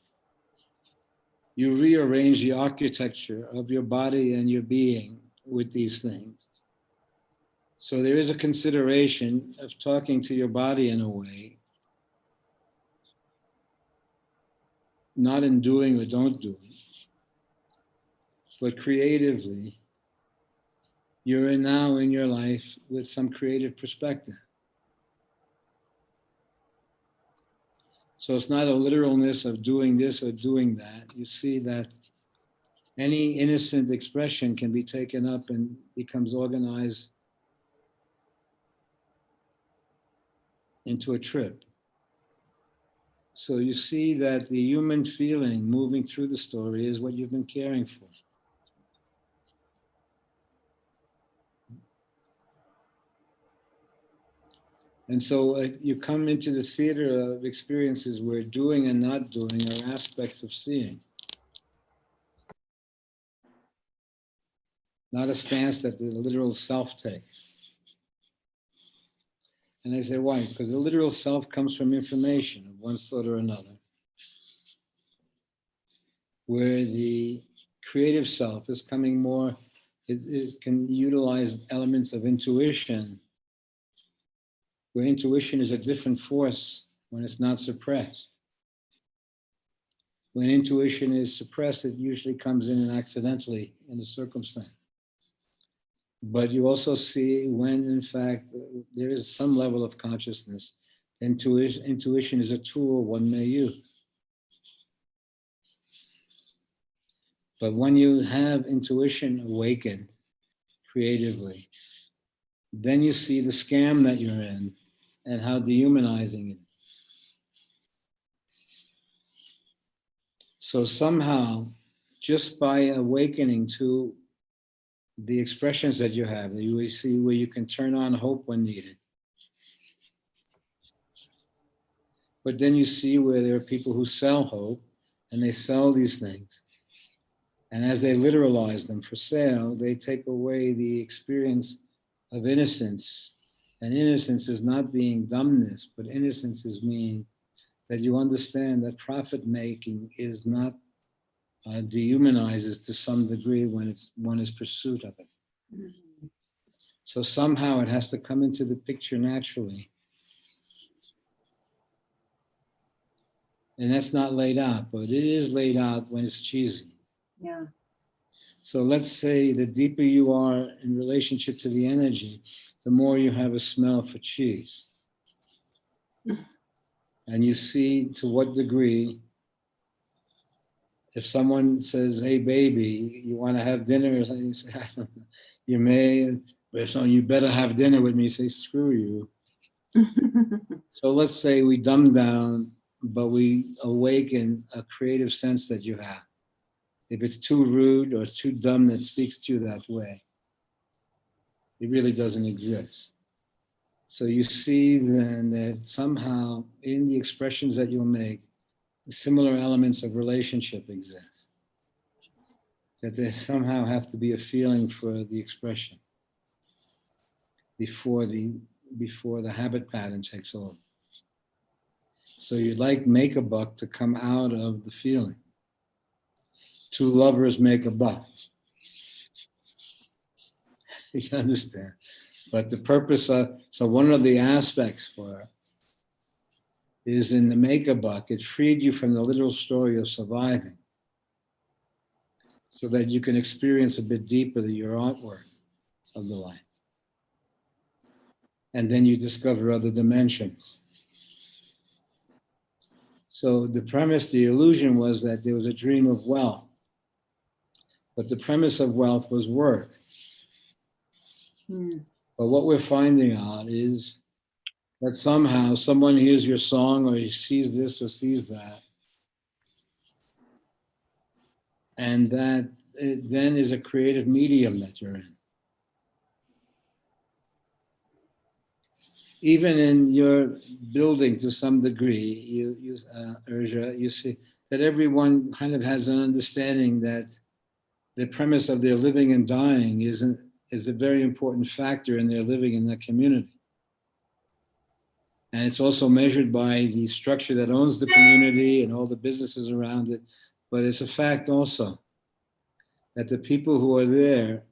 you rearrange the architecture of your body and your being with these things. So there is a consideration of talking to your body in a way, not in doing or don't do it, but creatively. You're now in your life with some creative perspective. So it's not a literalness of doing this or doing that. You see that any innocent expression can be taken up and becomes organized into a trip. So you see that the human feeling moving through the story is what you've been caring for. And so you come into the theater of experiences where doing and not doing are aspects of seeing. Not a stance that the literal self takes. And I say, why? Because the literal self comes from information of one sort or another, where the creative self is coming more, it can utilize elements of intuition, where intuition is a different force when it's not suppressed. When intuition is suppressed, it usually comes in accidentally in a circumstance. But you also see when, in fact, there is some level of consciousness, intuition is a tool one may use. But when you have intuition awakened creatively, then you see the scam that you're in and how dehumanizing it is. So somehow, just by awakening to the expressions that you have, you will see where you can turn on hope when needed. But then you see where there are people who sell hope and they sell these things. And as they literalize them for sale, they take away the experience of innocence. And innocence is not being dumbness, but innocence is meaning that you understand that profit making is not dehumanizes to some degree when one is pursuit of it. So somehow it has to come into the picture naturally. And that's not laid out, but it is laid out when it's cheesy. Yeah. So let's say the deeper you are in relationship to the energy, the more you have a smell for cheese. And you see to what degree, if someone says, hey baby, you want to have dinner or something, you say, I don't know. You may, but if someone, you better have dinner with me, say, screw you. So let's say we dumb down, but we awaken a creative sense that you have. If it's too rude or too dumb that speaks to you that way, it really doesn't exist. So you see then that somehow in the expressions that you'll make, similar elements of relationship exist. That there somehow have to be a feeling for the expression before the habit pattern takes over. So you'd like make a buck to come out of the feeling. Two lovers make a buck. You understand? But the purpose of, so one of the aspects for it is in the make a buck, it freed you from the literal story of surviving so that you can experience a bit deeper your artwork of the life. And then you discover other dimensions. So the premise, the illusion was that there was a dream of wealth, but the premise of wealth was work. But what we're finding out is that somehow someone hears your song or he sees this or sees that, and that it then is a creative medium that you're in. Even in your building to some degree, Urja, you see that everyone kind of has an understanding that the premise of their living and dying is a very important factor in their living in that community. And it's also measured by the structure that owns the community and all the businesses around it. But it's a fact also that the people who are there,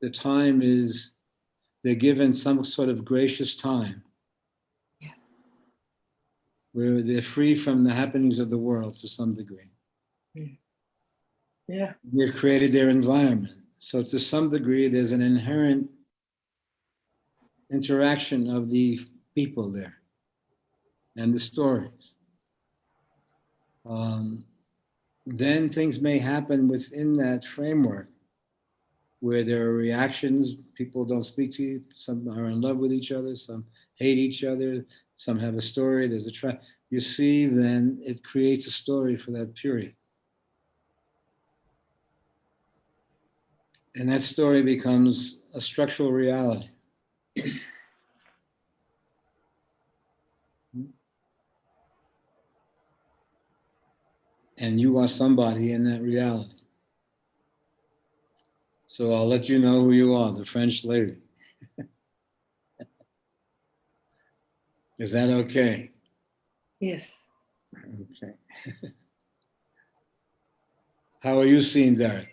the time is, they're given some sort of gracious time where they're free from the happenings of the world to some degree. Yeah. They've created their environment. So to some degree, there's an inherent interaction of the people there and the stories. then things may happen within that framework where there are reactions. People don't speak to you. Some are in love with each other. Some hate each other. Some have a story. There's a track. You see, then it creates a story for that period. And that story becomes a structural reality. And you are somebody in that reality. So I'll let you know who you are, the French lady. Is that okay? Yes. Okay. How are you seeing Derek?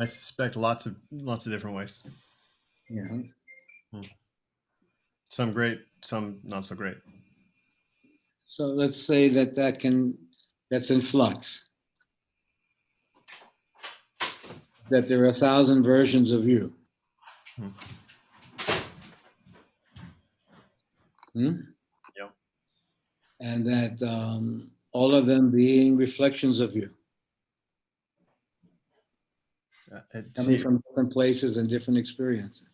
I suspect lots of different ways. Yeah. Some great, some not so great. So let's say that's in flux. That there are 1,000 versions of you. Hmm? Yeah. And that all of them being reflections of you, coming from different places and different experiences.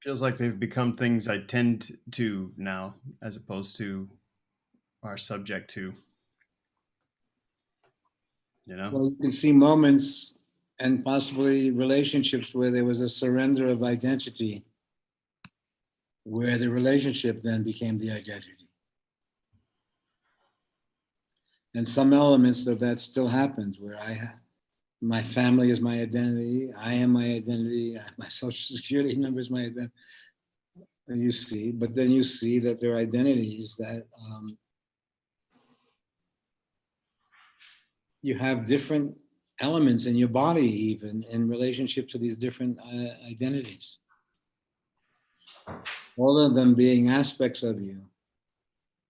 Feels like they've become things I tend to now, as opposed to are subject to. You know? Well, you can see moments and possibly relationships where there was a surrender of identity, where the relationship then became the identity. And some elements of that still happened, where my family is my identity, I am my identity, my social security number is my identity. And you see, but then you see that there are identities that you have different elements in your body, even in relationship to these different identities. All of them being aspects of you,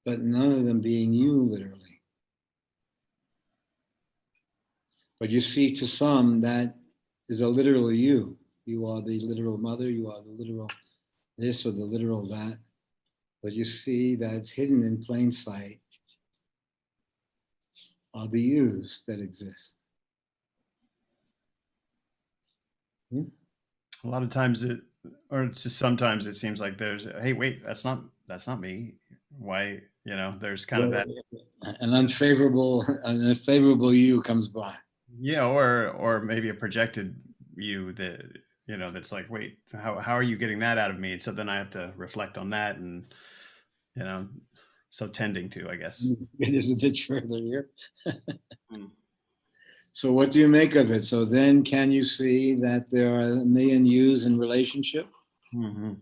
but none of them being you literally. But you see, to some, that is a literal you. You are the literal mother, you are the literal this or the literal that. But you see that it's hidden in plain sight are the yous that exist. A lot of times sometimes it seems like there's, hey, wait, that's not me. Why, there's kind of that. An unfavorable you comes by. Yeah, or maybe a projected you that, that's like, wait, how are you getting that out of me? And so then I have to reflect on that and, so tending to, I guess. It is a bit further here. So what do you make of it? So then can you see that there are a million yous in relationship? Mm-hmm.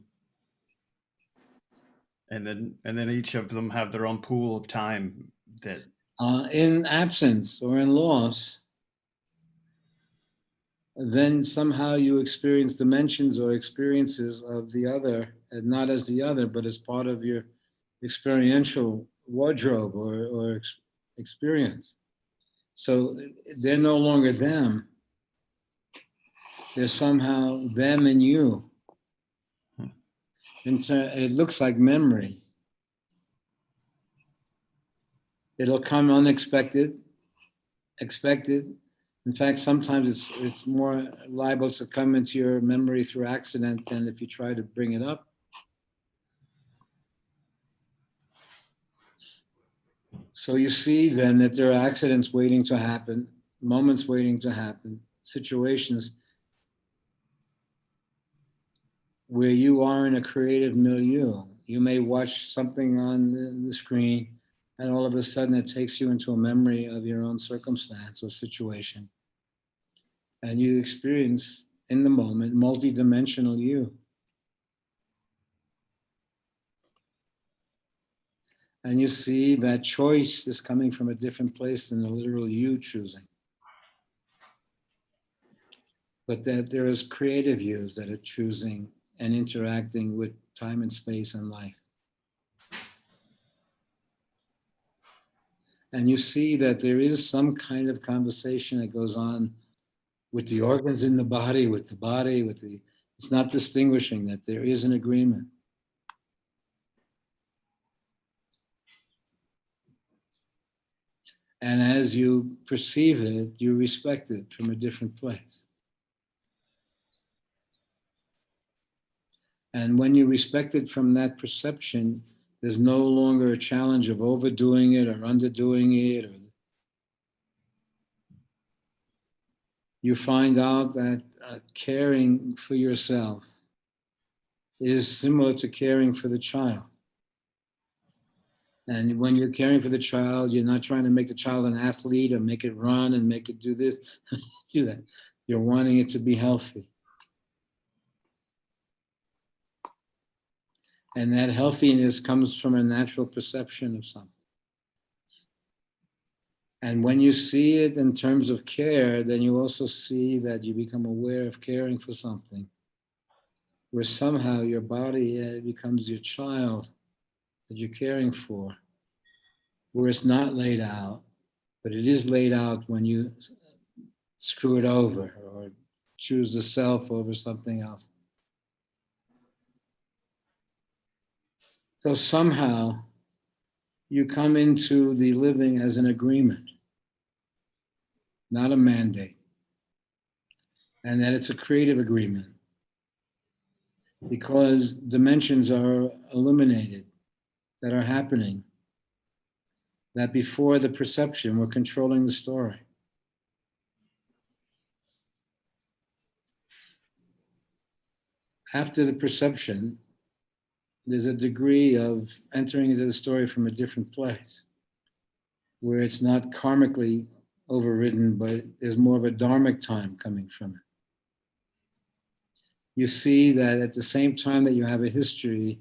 And then each of them have their own pool of time that in absence or in loss, then somehow you experience dimensions or experiences of the other, and not as the other, but as part of your experiential wardrobe or experience. So they're no longer them. They're somehow them and you. It looks like memory. It'll come unexpected, expected. In fact, sometimes it's more liable to come into your memory through accident than if you try to bring it up. So you see then that there are accidents waiting to happen, moments waiting to happen, situations where you are in a creative milieu. You may watch something on the screen and all of a sudden it takes you into a memory of your own circumstance or situation. And you experience in the moment multidimensional you. And you see that choice is coming from a different place than the literal you choosing. But that there is creative yous that are choosing and interacting with time and space and life. And you see that there is some kind of conversation that goes on with the organs in the body, it's not distinguishing, that there is an agreement. And as you perceive it, you respect it from a different place. And when you respect it from that perception, there's no longer a challenge of overdoing it or underdoing it. Or you find out that caring for yourself is similar to caring for the child. And when you're caring for the child, you're not trying to make the child an athlete or make it run and make it do this, do that. You're wanting it to be healthy. And that healthiness comes from a natural perception of something. And when you see it in terms of care, then you also see that you become aware of caring for something, where somehow your body becomes your child that you're caring for, where it's not laid out, but it is laid out when you screw it over or choose the self over something else. So somehow you come into the living as an agreement, not a mandate, and that it's a creative agreement because dimensions are illuminated that are happening, that before the perception we're controlling the story. After the perception, there's a degree of entering into the story from a different place, where it's not karmically overridden, but there's more of a dharmic time coming from it. You see that at the same time that you have a history,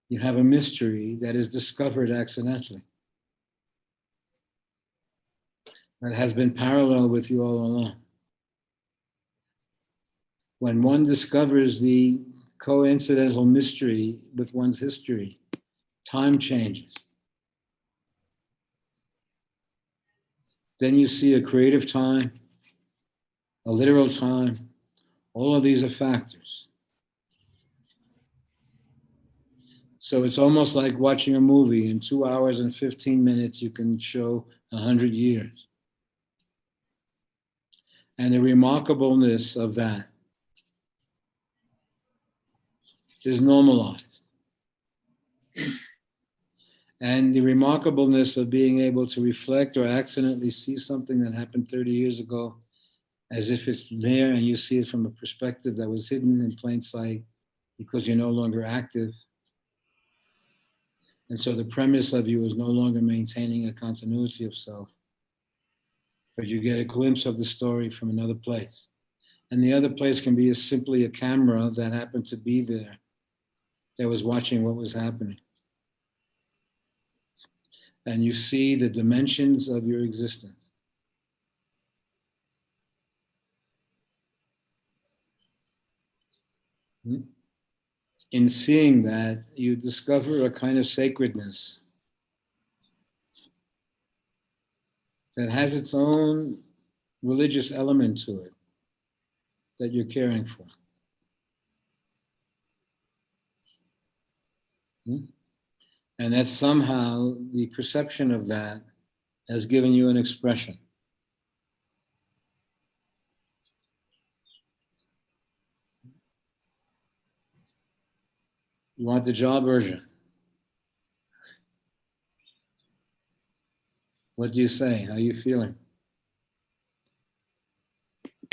you have a mystery that is discovered accidentally, that has been parallel with you all along. When one discovers the coincidental mystery with one's history, time changes. Then you see a creative time, a literal time. All of these are factors. So it's almost like watching a movie. In 2 hours and 15 minutes, you can show 100 years. And the remarkableness of that is normalized. And the remarkableness of being able to reflect or accidentally see something that happened 30 years ago as if it's there and you see it from a perspective that was hidden in plain sight because you're no longer active. And so the premise of you is no longer maintaining a continuity of self, but you get a glimpse of the story from another place. And the other place can be simply a camera that happened to be there, that was watching what was happening. And you see the dimensions of your existence. In seeing that, you discover a kind of sacredness that has its own religious element to it that you're caring for. And that somehow the perception of that has given you an expression. You want the job version? What do you say? How are you feeling?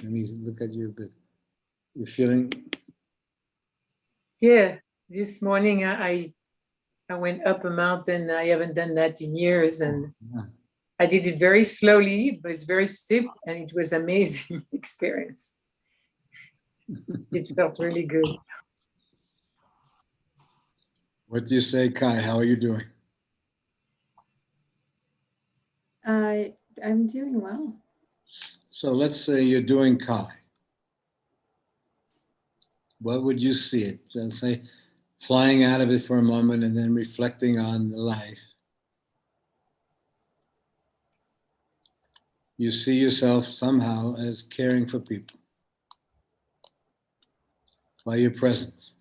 Let me look at you a bit. You're feeling? Yeah, this morning I went up a mountain. I haven't done that in years, and I did it very slowly, but it's very steep, and it was an amazing experience. It felt really good. What do you say, Kai? How are you doing? I'm doing well. So let's say you're doing Kai. What would you see it? Let's say flying out of it for a moment and then reflecting on the life. You see yourself somehow as caring for people by your presence.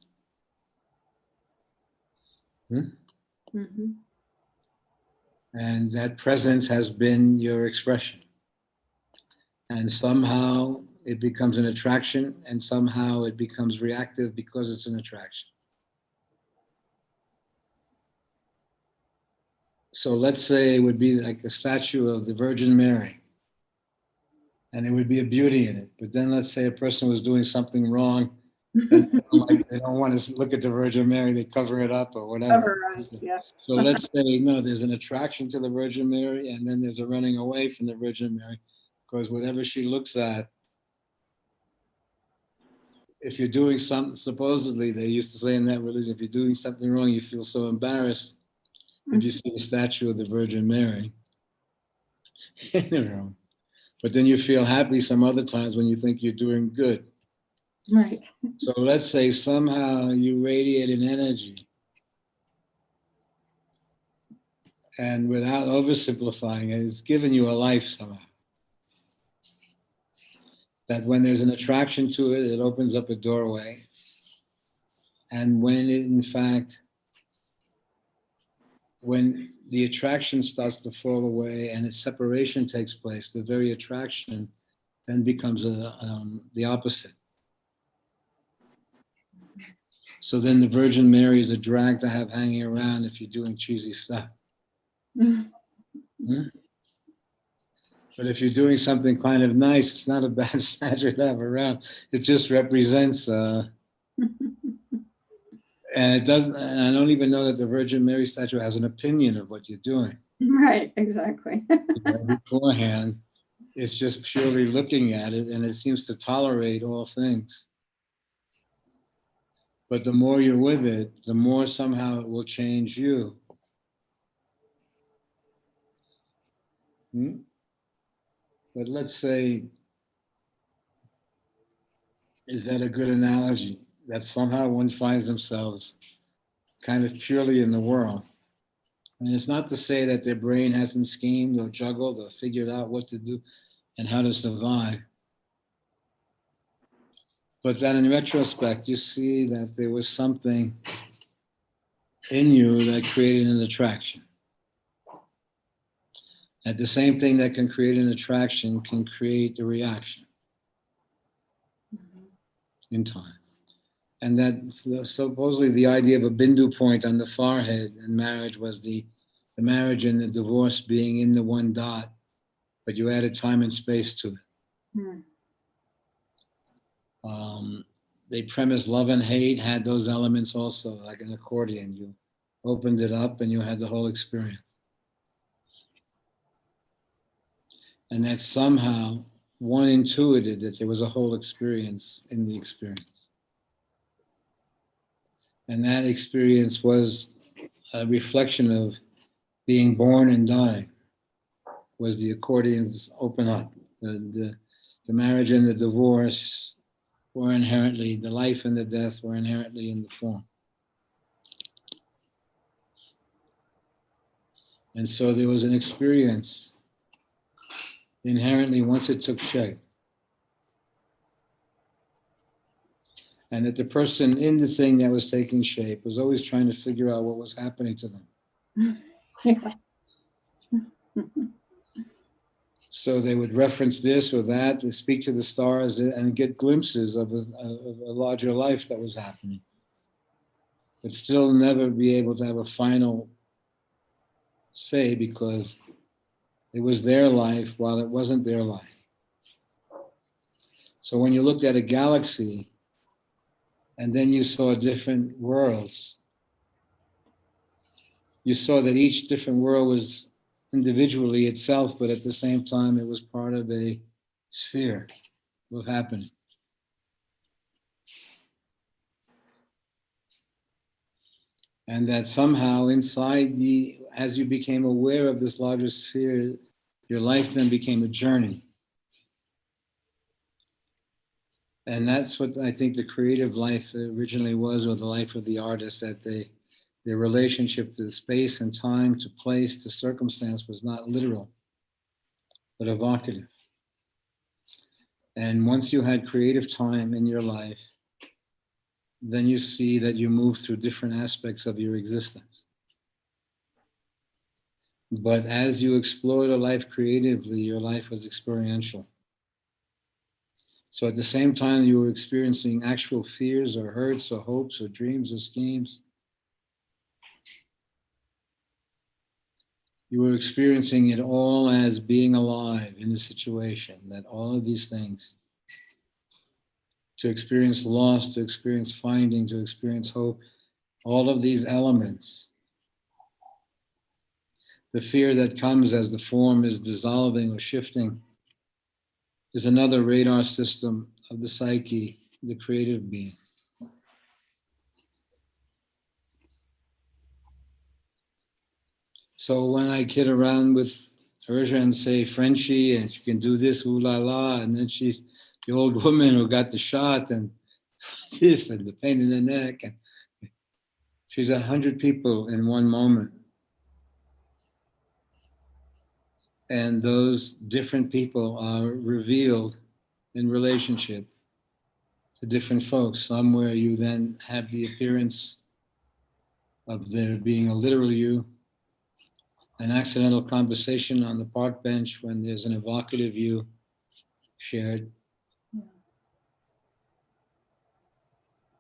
Mm-hmm. And that presence has been your expression. And somehow it becomes an attraction, and somehow it becomes reactive because it's an attraction. So let's say it would be like the statue of the Virgin Mary, and there would be a beauty in it. But then let's say a person was doing something wrong, and they don't want to look at the Virgin Mary, they cover it up or whatever. Cover us, yeah. So let's say, no, there's an attraction to the Virgin Mary, and then there's a running away from the Virgin Mary, because whatever she looks at, if you're doing something, supposedly they used to say in that religion, if you're doing something wrong, you feel so embarrassed if you see the statue of the Virgin Mary in the room. But then you feel happy some other times when you think you're doing good. Right. So let's say somehow you radiate an energy, and without oversimplifying it, it's given you a life somehow. That when there's an attraction to it, it opens up a doorway. And when it, in fact, when the attraction starts to fall away and its separation takes place, the very attraction then becomes the opposite. So then the Virgin Mary is a drag to have hanging around if you're doing cheesy stuff. Hmm? But if you're doing something kind of nice, it's not a bad statue to have around. It just represents, and it doesn't, and I don't even know that the Virgin Mary statue has an opinion of what you're doing. Right, exactly. Beforehand, it's just purely looking at it, and it seems to tolerate all things. But the more you're with it, the more somehow it will change you. But let's say, is that a good analogy? That somehow one finds themselves kind of purely in the world. And it's not to say that their brain hasn't schemed or juggled or figured out what to do and how to survive. But that in retrospect, you see that there was something in you that created an attraction. That the same thing that can create an attraction can create a reaction in time. And that supposedly the idea of a bindu point on the forehead in marriage was the marriage and the divorce being in the one dot, but you added time and space to it. They premised love and hate had those elements also, like an accordion. You opened it up and you had the whole experience. And that somehow one intuited that there was a whole experience in the experience. And that experience was a reflection of being born and dying, was the accordions open up. The marriage and the divorce were inherently, the life and the death were inherently in the form. And so there was an experience inherently once it took shape. And that the person in the thing that was taking shape was always trying to figure out what was happening to them. Yeah. So they would reference this or that, they speak to the stars and get glimpses of a larger life that was happening. But still never be able to have a final say because it was their life while it wasn't their life. So when you looked at a galaxy and then you saw different worlds, you saw that each different world was individually itself, but at the same time, it was part of a sphere of happening. And that somehow inside as you became aware of this larger sphere, your life then became a journey. And that's what I think the creative life originally was, or the life of the artist, that their relationship to space and time, to place, to circumstance was not literal, but evocative. And once you had creative time in your life, then you see that you move through different aspects of your existence. But as you explore the life creatively, your life was experiential. So at the same time you were experiencing actual fears or hurts or hopes or dreams or schemes, you were experiencing it all as being alive in the situation, that all of these things, to experience loss, to experience finding, to experience hope, all of these elements, the fear that comes as the form is dissolving or shifting, is another radar system of the psyche, the creative being. So when I kid around with Urja and say Frenchie, and she can do this, ooh la la, and then she's the old woman who got the shot and this and the pain in the neck, and she's 100 people in one moment. And those different people are revealed in relationship to different folks. Somewhere you then have the appearance of there being a literal you, an accidental conversation on the park bench when there's an evocative you shared,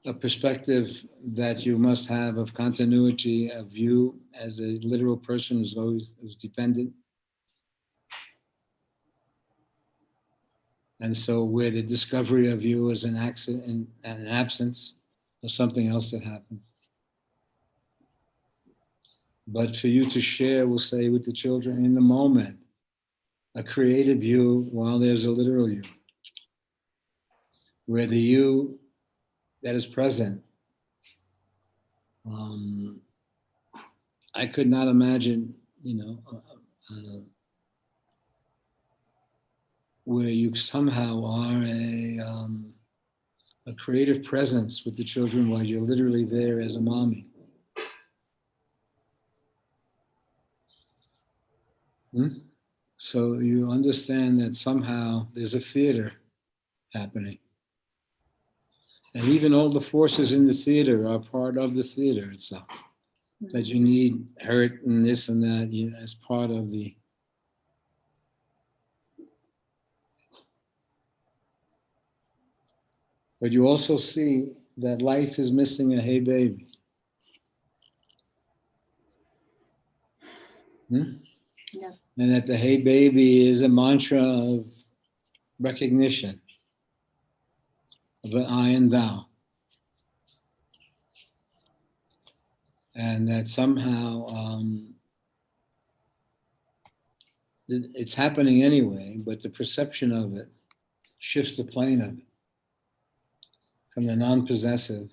a perspective that you must have of continuity of you as a literal person who's dependent. And so where the discovery of you is an accident, an absence, or something else that happened. But for you to share, we'll say, with the children in the moment, a creative you while there's a literal you, where the you that is present, I could not imagine, where you somehow are a creative presence with the children while you're literally there as a mommy. So you understand that somehow there's a theater happening. And even all the forces in the theater are part of the theater itself. That you need hurt and this and that as part of the. But you also see that life is missing a hey baby. Yes. And that the hey baby is a mantra of recognition of an I and thou. And that somehow it's happening anyway, but the perception of it shifts the plane of it from the non-possessive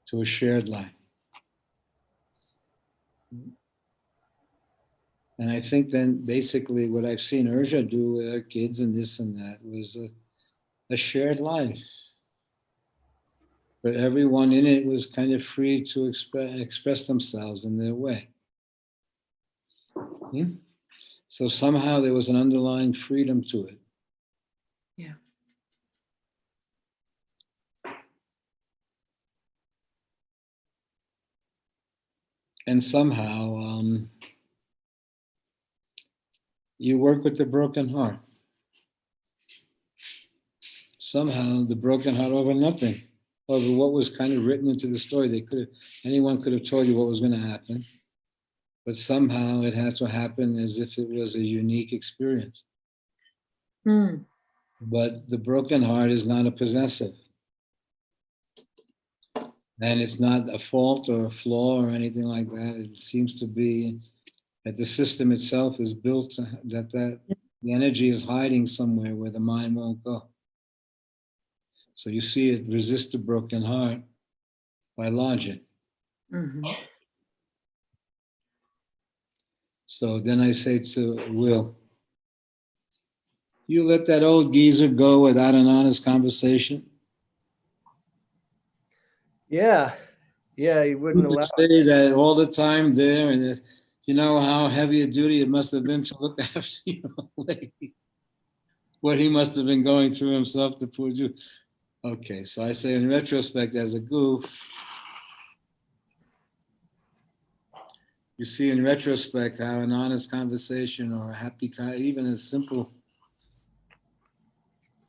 to a shared life. And I think then basically what I've seen Urja do with her kids and this and that was a shared life. But everyone in it was kind of free to express themselves in their way. So somehow there was an underlying freedom to it. Yeah. And somehow you work with the broken heart. Somehow the broken heart over nothing, over what was kind of written into the story. Anyone could have told you what was going to happen, but somehow it had to happen as if it was a unique experience. But the broken heart is not a possessive. And it's not a fault or a flaw or anything like that. It seems to be that the system itself is built that the energy is hiding somewhere where the mind won't go. So you see it resist the broken heart by logic. Mm-hmm. So then I say to Will, you let that old geezer go without an honest conversation? Yeah, he wouldn't You allow. say that all the time there, and you know how heavy a duty it must have been to look after your lady. What he must have been going through himself to put you. Okay, so I say in retrospect, as a goof, You see in retrospect how an honest conversation or a happy, even a simple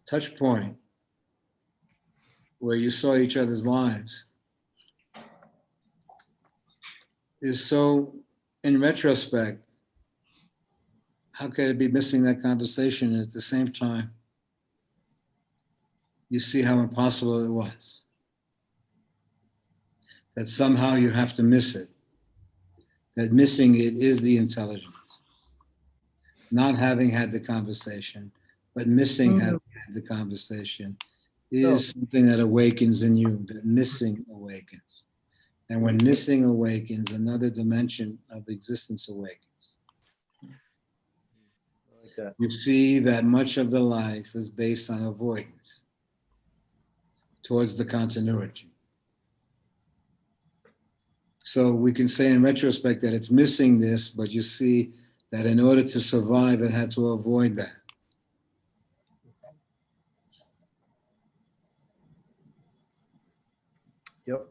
touch point where you saw each other's lives is so, in retrospect, how could it be missing that conversation? And at the same time, you see how impossible it was. That somehow you have to miss it. That missing it is the intelligence. Not having had the conversation, but missing having had the conversation is something that awakens in you, that missing awakens. And when missing awakens, another dimension of existence awakens. Like that. You see that much of the life is based on avoidance towards the continuity. So we can say in retrospect that it's missing this, but you see that in order to survive, it had to avoid that. Yep.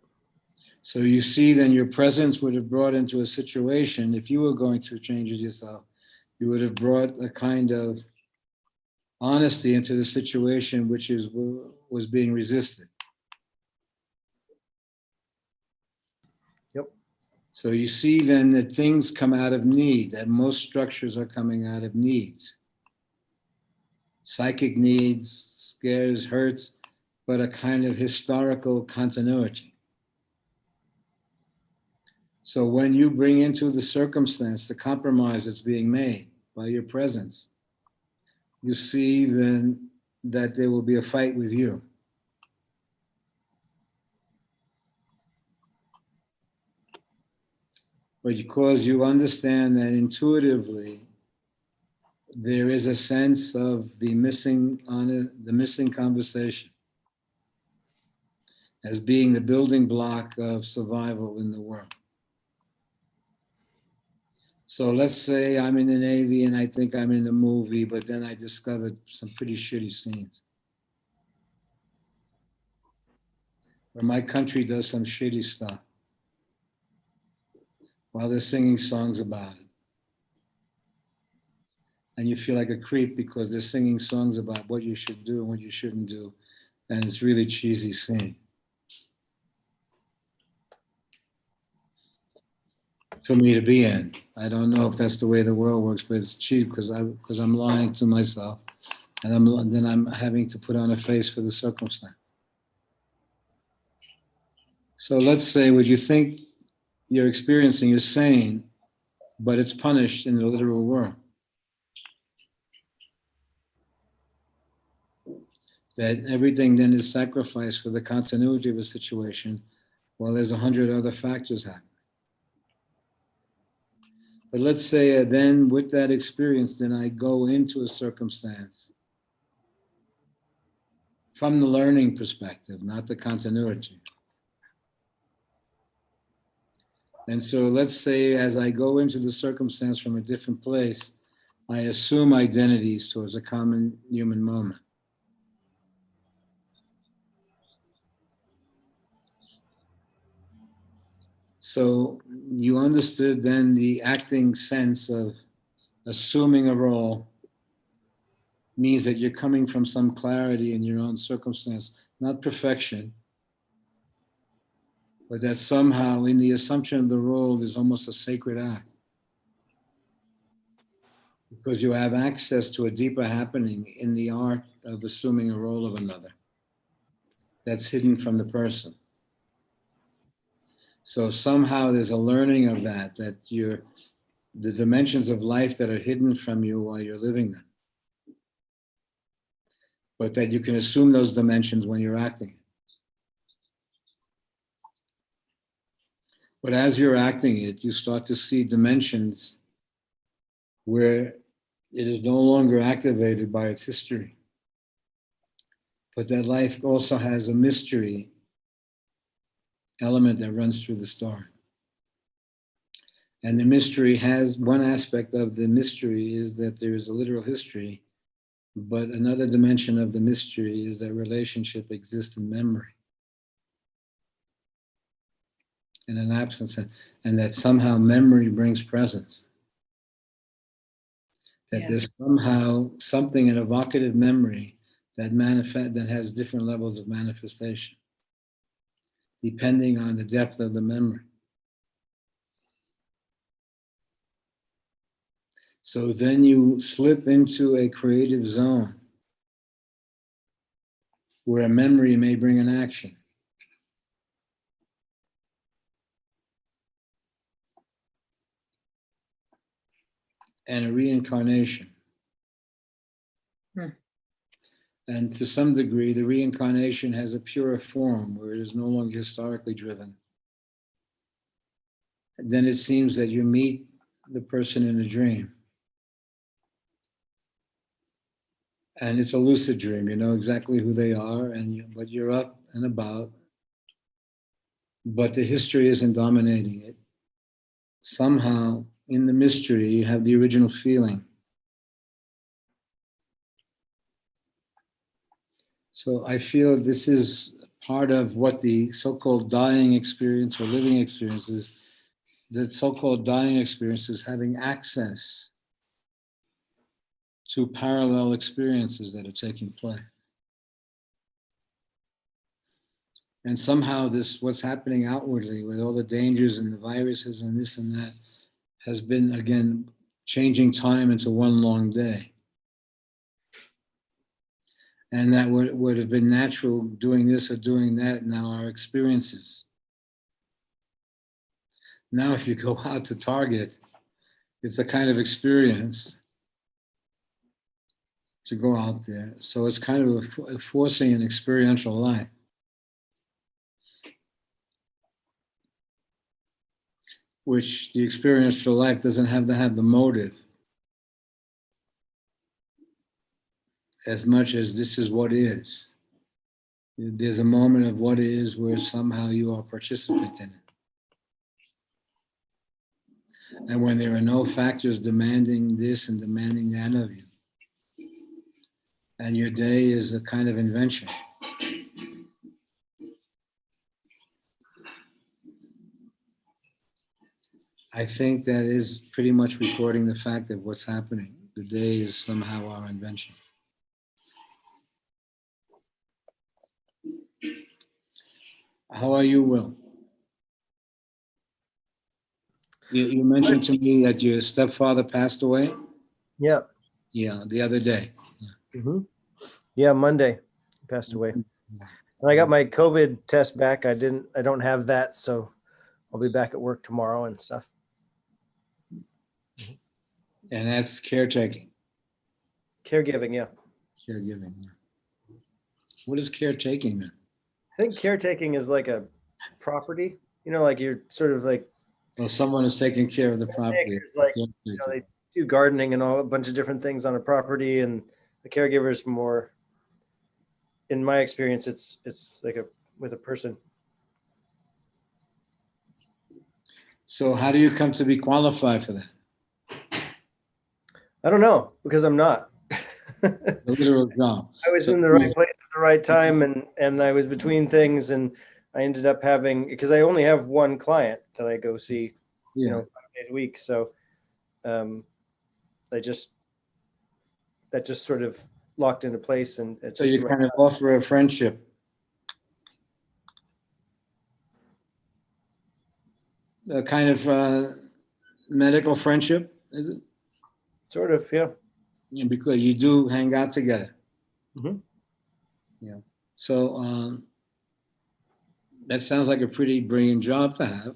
So you see then your presence would have brought into a situation, if you were going through changes yourself, you would have brought a kind of honesty into the situation which was being resisted. Yep. So you see then that things come out of need, that most structures are coming out of needs. Psychic needs, scares, hurts, but a kind of historical continuity. So when you bring into the circumstance the compromise that's being made by your presence, you see then that there will be a fight with you. But because you understand that intuitively there is a sense of the missing conversation as being the building block of survival in the world. So let's say I'm in the Navy and I think I'm in the movie, but then I discovered some pretty shitty scenes. Where my country does some shitty stuff while they're singing songs about it. And you feel like a creep because they're singing songs about what you should do and what you shouldn't do. And it's really cheesy scene. For me to be in. I don't know if that's the way the world works, but it's cheap because I'm lying to myself, and then I'm having to put on a face for the circumstance. So let's say what you think you're experiencing is sane, but it's punished in the literal world. That everything then is sacrificed for the continuity of a situation, while there's 100 other factors happening. But let's say then with that experience, then I go into a circumstance from the learning perspective, not the continuity. And so let's say as I go into the circumstance from a different place, I assume identities towards a common human moment. So you understood then the acting sense of assuming a role means that you're coming from some clarity in your own circumstance, not perfection, but that somehow in the assumption of the role there's almost a sacred act. Because you have access to a deeper happening in the art of assuming a role of another that's hidden from the person. So somehow there's a learning of that the dimensions of life that are hidden from you while you're living them. But that you can assume those dimensions when you're acting. But as you're acting it, you start to see dimensions where it is no longer activated by its history. But that life also has a mystery element that runs through the story. And the mystery has, one aspect of the mystery is that there is a literal history, but another dimension of the mystery is that relationship exists in memory. and an absence, and that somehow memory brings presence. That Yeah. there's somehow something, an evocative memory that has different levels of manifestation, depending on the depth of the memory. So then you slip into a creative zone where a memory may bring an action. And a reincarnation. And to some degree, the reincarnation has a purer form where it is no longer historically driven. And then it seems that you meet the person in a dream. And it's a lucid dream. You know exactly who they are, but you're up and about. But the history isn't dominating it. Somehow, in the mystery, you have the original feeling. So I feel this is part of what the so-called dying experience or living experience is. That so-called dying experience is having access to parallel experiences that are taking place. And somehow what's happening outwardly with all the dangers and the viruses and this and that has been, again, changing time into one long day. And that would have been natural doing this or doing that. Now our experiences. Now if you go out to Target, it's a kind of experience to go out there. So it's kind of forcing an experiential life. Which the experiential life doesn't have to have the motive as much as this is what is. There's a moment of what is where somehow you are a participant in it. And when there are no factors demanding this and demanding that of you, and your day is a kind of invention. I think that is pretty much recording the fact of what's happening. The day is somehow our invention. How are you, Will? You mentioned to me that your stepfather passed away? Yeah. Yeah, the other day. Mm-hmm. Yeah, Monday he passed away. And I got my COVID test back. I don't have that, so I'll be back at work tomorrow and stuff. And that's caretaking. Caregiving, yeah. Caregiving. Yeah. What is caretaking then? I think caretaking is like a property, like you're sort of like. Well, someone is taking care of the property. It's like, they do gardening and a bunch of different things on a property, and the caregiver is more, in my experience, it's like with a person. So how do you come to be qualified for that? I don't know, because I'm not. The literal job. I was in the right place at the right time, and I was between things, and I ended up having, because I only have one client that I go see, 5 days a week. So that just sort of locked into place. And it's so you kind of offer a friendship. A kind of medical friendship, is it? Sort of, yeah. Yeah, because you do hang out together. Mm-hmm. Yeah. So that sounds like a pretty brilliant job to have.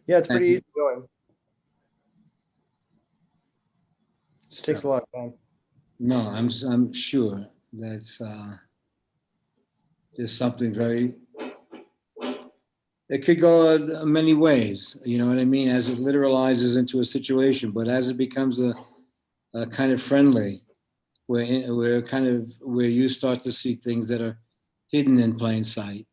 Yeah, it's pretty easy going. Just takes a lot of time. No, I'm sure that's there's something very. It could go many ways, you know what I mean, as it literalizes into a situation, but as it becomes a kind of friendly, where you start to see things that are hidden in plain sight.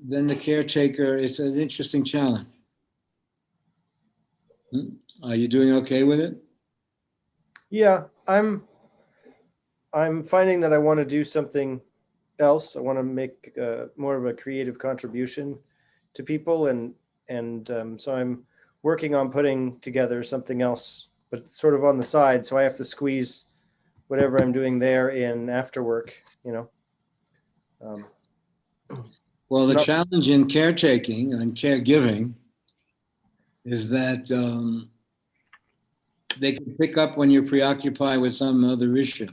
Then the caretaker, it's an interesting challenge. Are you doing okay with it? Yeah, I'm finding that I want to do something else. I want to make more of a creative contribution to people, and so I'm working on putting together something else, but sort of on the side. So I have to squeeze whatever I'm doing there in after work. Um, Well, the Not- challenge in caretaking and caregiving is that they can pick up when you're preoccupied with some other issue.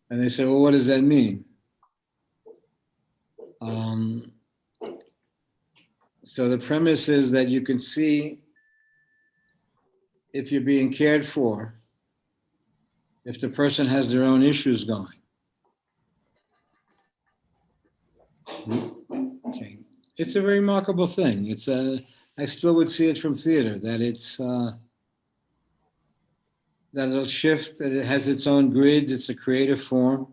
And they say, well, what does that mean? So the premise is that you can see if you're being cared for, if the person has their own issues going. Okay. It's a very remarkable thing. I still would see it from theater, that that it'll shift, that it has its own grids, it's a creative form.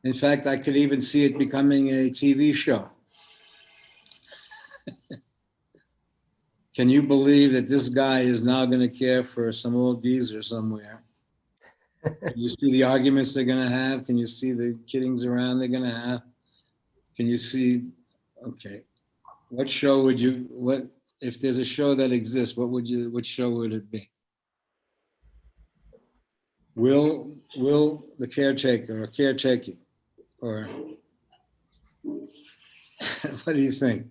In fact, I could even see it becoming a TV show. Can you believe that this guy is now going to care for some old geezer somewhere? Can you see the arguments they're going to have? Can you see the kiddings around they're going to have? Can you see, okay, what show would you, if there's a show that exists, what show would it be? Will the caretaker or caretaking, or what do you think?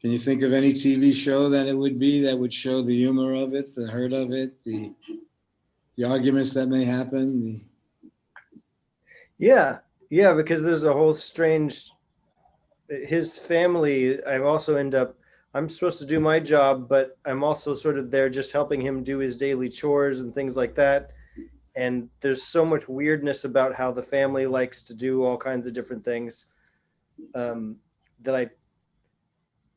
Can you think of any TV show that it would be that would show the humor of it, the hurt of it, the arguments that may happen? yeah, because there's a whole strange. His family. I also end up. I'm supposed to do my job, but I'm also sort of there just helping him do his daily chores and things like that. And there's so much weirdness about how the family likes to do all kinds of different things that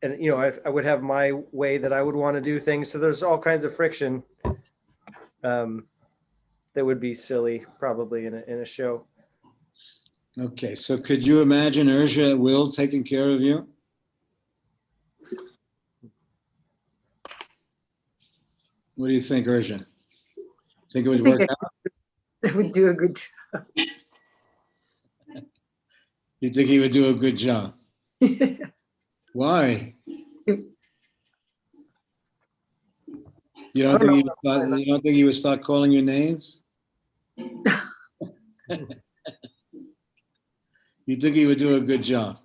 I would have my way that I would want to do things. So there's all kinds of friction that would be silly probably in a show. Okay, so could you imagine Urja at Will taking care of you? What do you think, Urja? Think it would work out? I would do a good job. You think he would do a good job? Why? You don't think he would start calling you names? You think he would do a good job?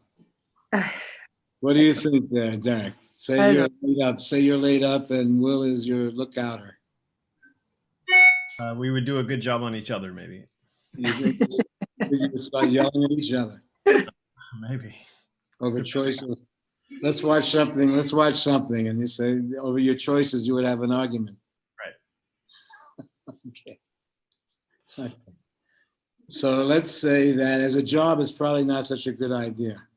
What do you think there, Derek? Say you're laid up. Say you're laid up, and Will is your lookouter. We would do a good job on each other, maybe. You think you would start yelling at each other Maybe. over choices? Let's watch something. Let's watch something, and you say over your choices, you would have an argument. Right. Okay. Okay. So let's say that as a job, it's probably not such a good idea.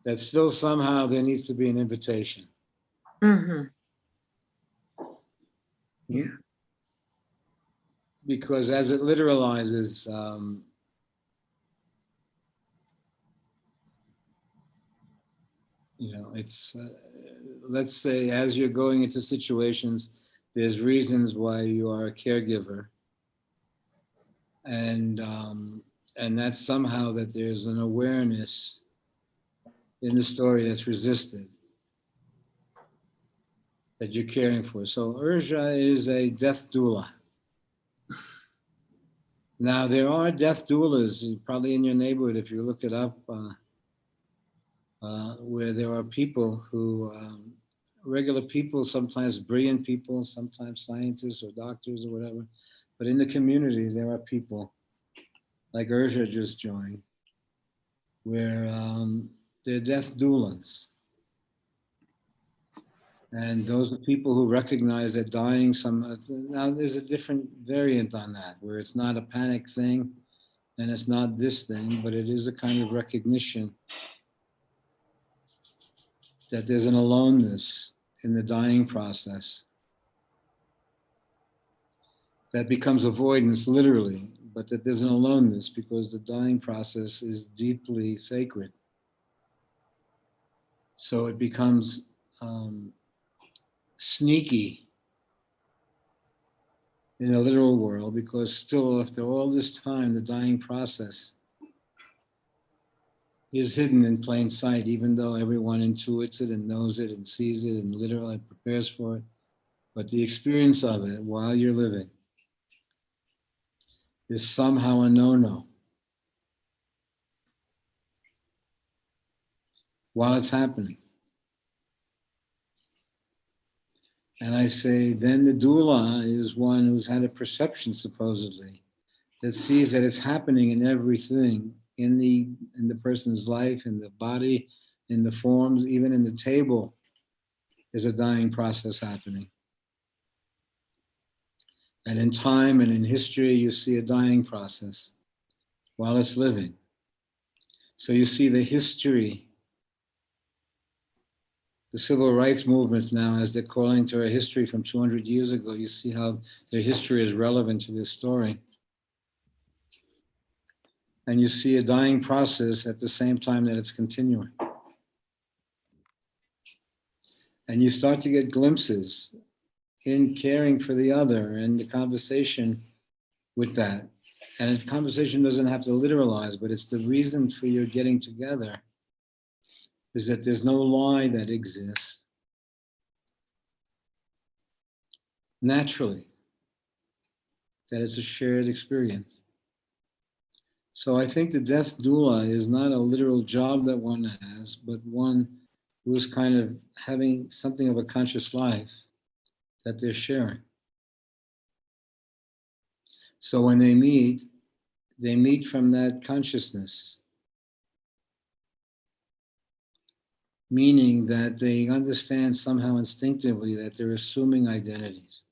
That still somehow there needs to be an invitation. Because as it literalizes, it's, let's say as you're going into situations, there's reasons why you are a caregiver. And that's somehow that there's an awareness in the story that's resisted, that you're caring for. So Urja is a death doula. Now there are death doulas probably in your neighborhood if you look it up, where there are people who, regular people, sometimes brilliant people, sometimes scientists or doctors or whatever, but in the community there are people like Urja just joined, where they're death doulas. And those are people who recognize that dying now there's a different variant on that, where it's not a panic thing and it's not this thing, but it is a kind of recognition that there's an aloneness in the dying process that becomes avoidance literally, but that there's an aloneness because the dying process is deeply sacred. So it becomes sneaky in the literal world, because still after all this time, the dying process is hidden in plain sight, even though everyone intuits it and knows it and sees it and literally prepares for it. But the experience of it while you're living is somehow a no-no while it's happening. And I say, then the doula is one who's had a perception, supposedly, that sees that it's happening in everything, in the person's life, in the body, in the forms, even in the table, is a dying process happening. And in time and in history, you see a dying process while it's living. So you see the history, the civil rights movements now, as they're calling to a history from 200 years ago, you see how their history is relevant to this story. And you see a dying process at the same time that it's continuing. And you start to get glimpses in caring for the other and the conversation with that. And the conversation doesn't have to literalize, but it's the reason for your getting together is that there's no lie that exists naturally, that it's a shared experience. So I think the death doula is not a literal job that one has, but one who's kind of having something of a conscious life that they're sharing. So when they meet from that consciousness, meaning that they understand somehow instinctively that they're assuming identities.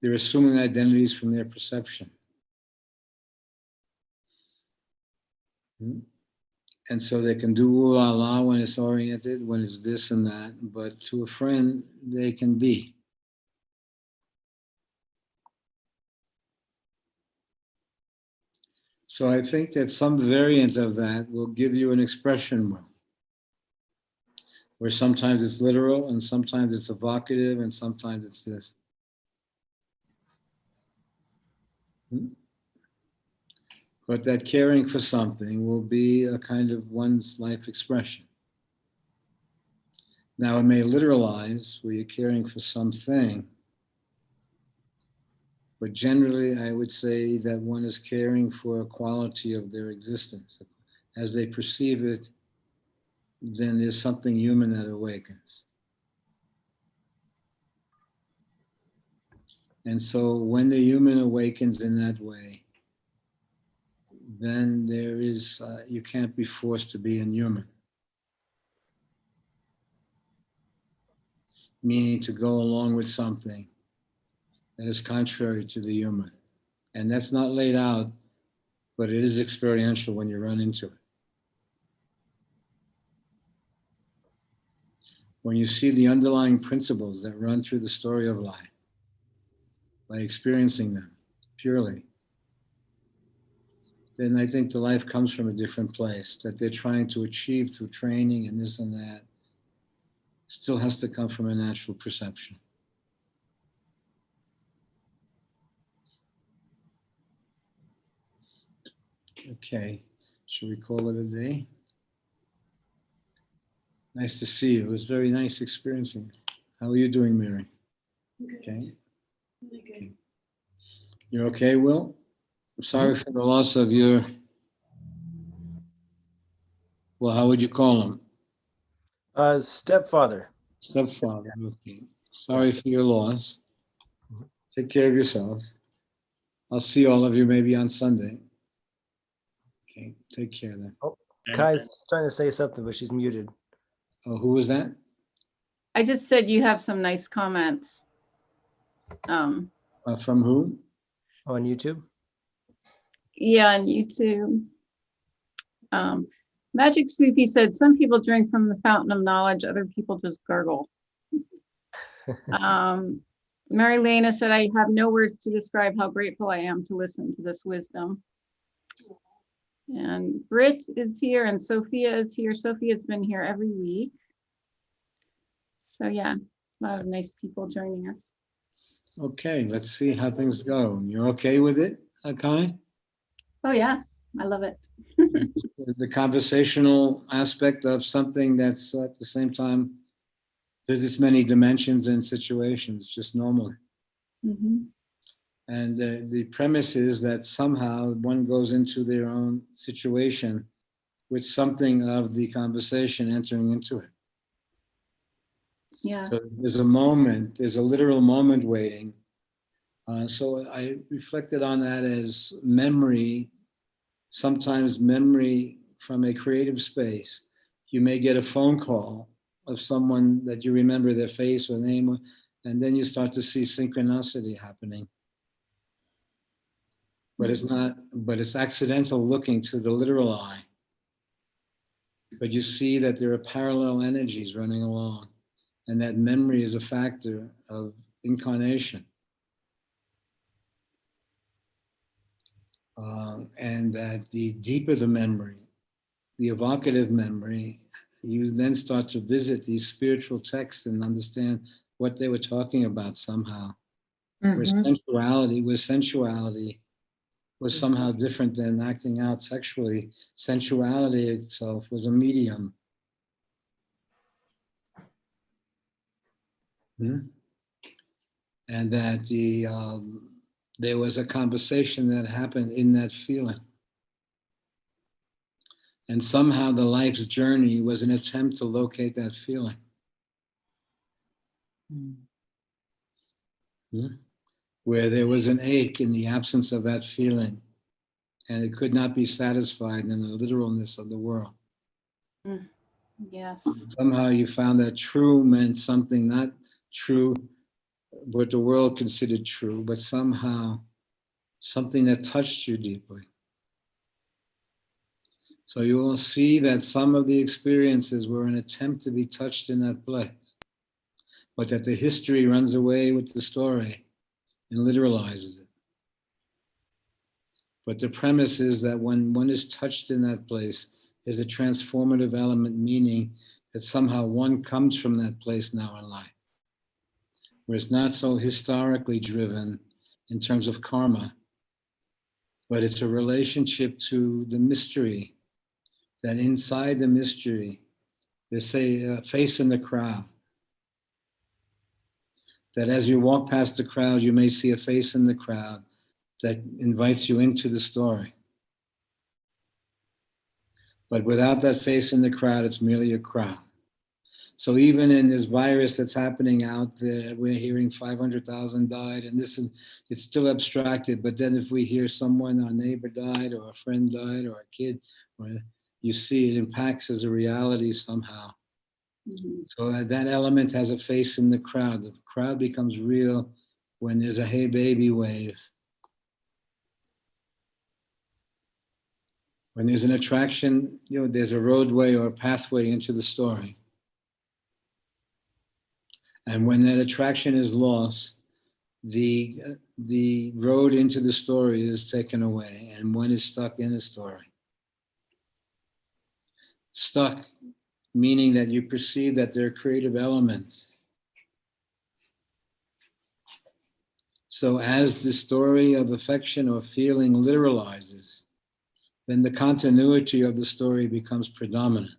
They're assuming identities from their perception. And so they can do ooh la la when it's oriented, when it's this and that, but to a friend, they can be. So I think that some variant of that will give you an expression well, where sometimes it's literal and sometimes it's evocative and sometimes it's this. But that caring for something will be a kind of one's life expression. Now it may literalize where you're caring for something, but generally I would say that one is caring for a quality of their existence. As they perceive it, then there's something human that awakens. And so when the human awakens in that way, then there is, you can't be forced to be inhuman. Meaning to go along with something that is contrary to the human. And that's not laid out, but it is experiential when you run into it. When you see the underlying principles that run through the story of life, by experiencing them purely, then I think the life comes from a different place that they're trying to achieve through training and this and that. Still has to come from a natural perception. Okay, should we call it a day? Nice to see you. It was very nice experiencing it. How are you doing, Mary? Okay. Okay. You're okay, Will? I'm sorry for the loss of your, well, how would you call him? Stepfather. Stepfather. Okay. Sorry for your loss. Take care of yourself. I'll see all of you maybe on Sunday. Okay, take care then. Oh, Kai's trying to say something, but she's muted. Oh, who was that? I just said you have some nice comments. From who? On YouTube? Yeah, on YouTube. Magic Sufi said, some people drink from the fountain of knowledge, other people just gurgle. Mary Lena said, I have no words to describe how grateful I am to listen to this wisdom. And Britt is here and Sophia is here. Sophia's been here every week. So yeah, a lot of nice people joining us. Okay, let's see how things go. You're okay with it, Akai? Oh yes, I love it. The conversational aspect of something that's at the same time visits many dimensions and situations, just normally. Mhm. And the premise is that somehow one goes into their own situation with something of the conversation entering into it. Yeah. So there's a literal moment waiting. So I reflected on that as memory, sometimes memory from a creative space. You may get a phone call of someone that you remember their face or name, and then you start to see synchronicity happening. But it's not, but it's accidental looking to the literal eye. But you see that there are parallel energies running along, and that memory is a factor of incarnation. And that the deeper the memory, the evocative memory, you then start to visit these spiritual texts and understand what they were talking about somehow. Where Mhm. sensuality was somehow different than acting out sexually. Sensuality itself was a medium. Hmm? And that there was a conversation that happened in that feeling. And somehow the life's journey was an attempt to locate that feeling. Hmm? Where there was an ache in the absence of that feeling, and it could not be satisfied in the literalness of the world. Yes. Somehow you found that true meant something not true, what the world considered true, but somehow something that touched you deeply. So you will see that some of the experiences were an attempt to be touched in that place, but that the history runs away with the story and literalizes it. But the premise is that when one is touched in that place, there's a transformative element, meaning that somehow one comes from that place now in life, where it's not so historically driven in terms of karma, but it's a relationship to the mystery, that inside the mystery, they say a face in the crowd. That as you walk past the crowd, you may see a face in the crowd that invites you into the story. But without that face in the crowd, it's merely a crowd. So even in this virus that's happening out there, we're hearing 500,000 died, and this, and it's still abstracted. But then if we hear someone, our neighbor died, or a friend died, or a kid, or you see it impacts as a reality somehow. Mhm. So that element has a face in the crowd. The crowd becomes real when there's a hey baby wave. When there's an attraction, there's a roadway or a pathway into the story. And when that attraction is lost, the road into the story is taken away, and one is stuck in the story. Stuck, meaning that you perceive that there are creative elements. So as the story of affection or feeling literalizes, then the continuity of the story becomes predominant.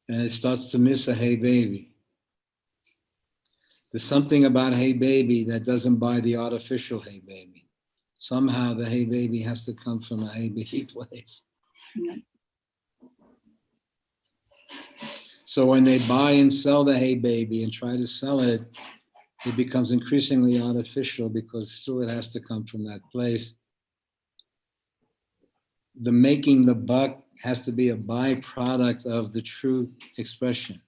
And it starts to miss a hey baby. There's something about hey baby that doesn't buy the artificial hey baby. Somehow the hey baby has to come from a hey baby place. Yeah. So when they buy and sell the hey baby and try to sell it, it becomes increasingly artificial because still it has to come from that place. The making the buck has to be a byproduct of the true expression.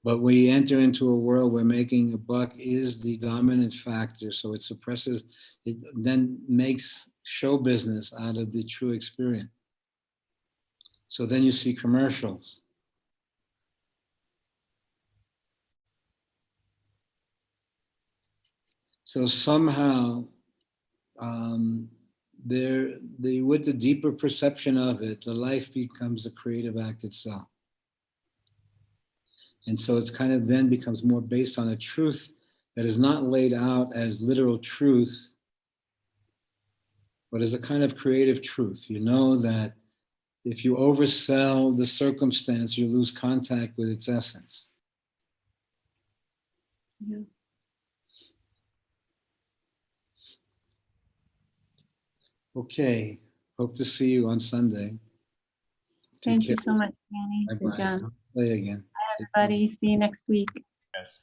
But we enter into a world where making a buck is the dominant factor, so it suppresses, it then makes show business out of the true experience. So then you see commercials. So somehow with the deeper perception of it, the life becomes a creative act itself. And so it's kind of then becomes more based on a truth that is not laid out as literal truth, but as a kind of creative truth. You know that if you oversell the circumstance, you lose contact with its essence. Yeah. Okay, hope to see you on Sunday. Thank you so much, Danny. Bye-bye. Again. Play again. Everybody, see you next week. Yes.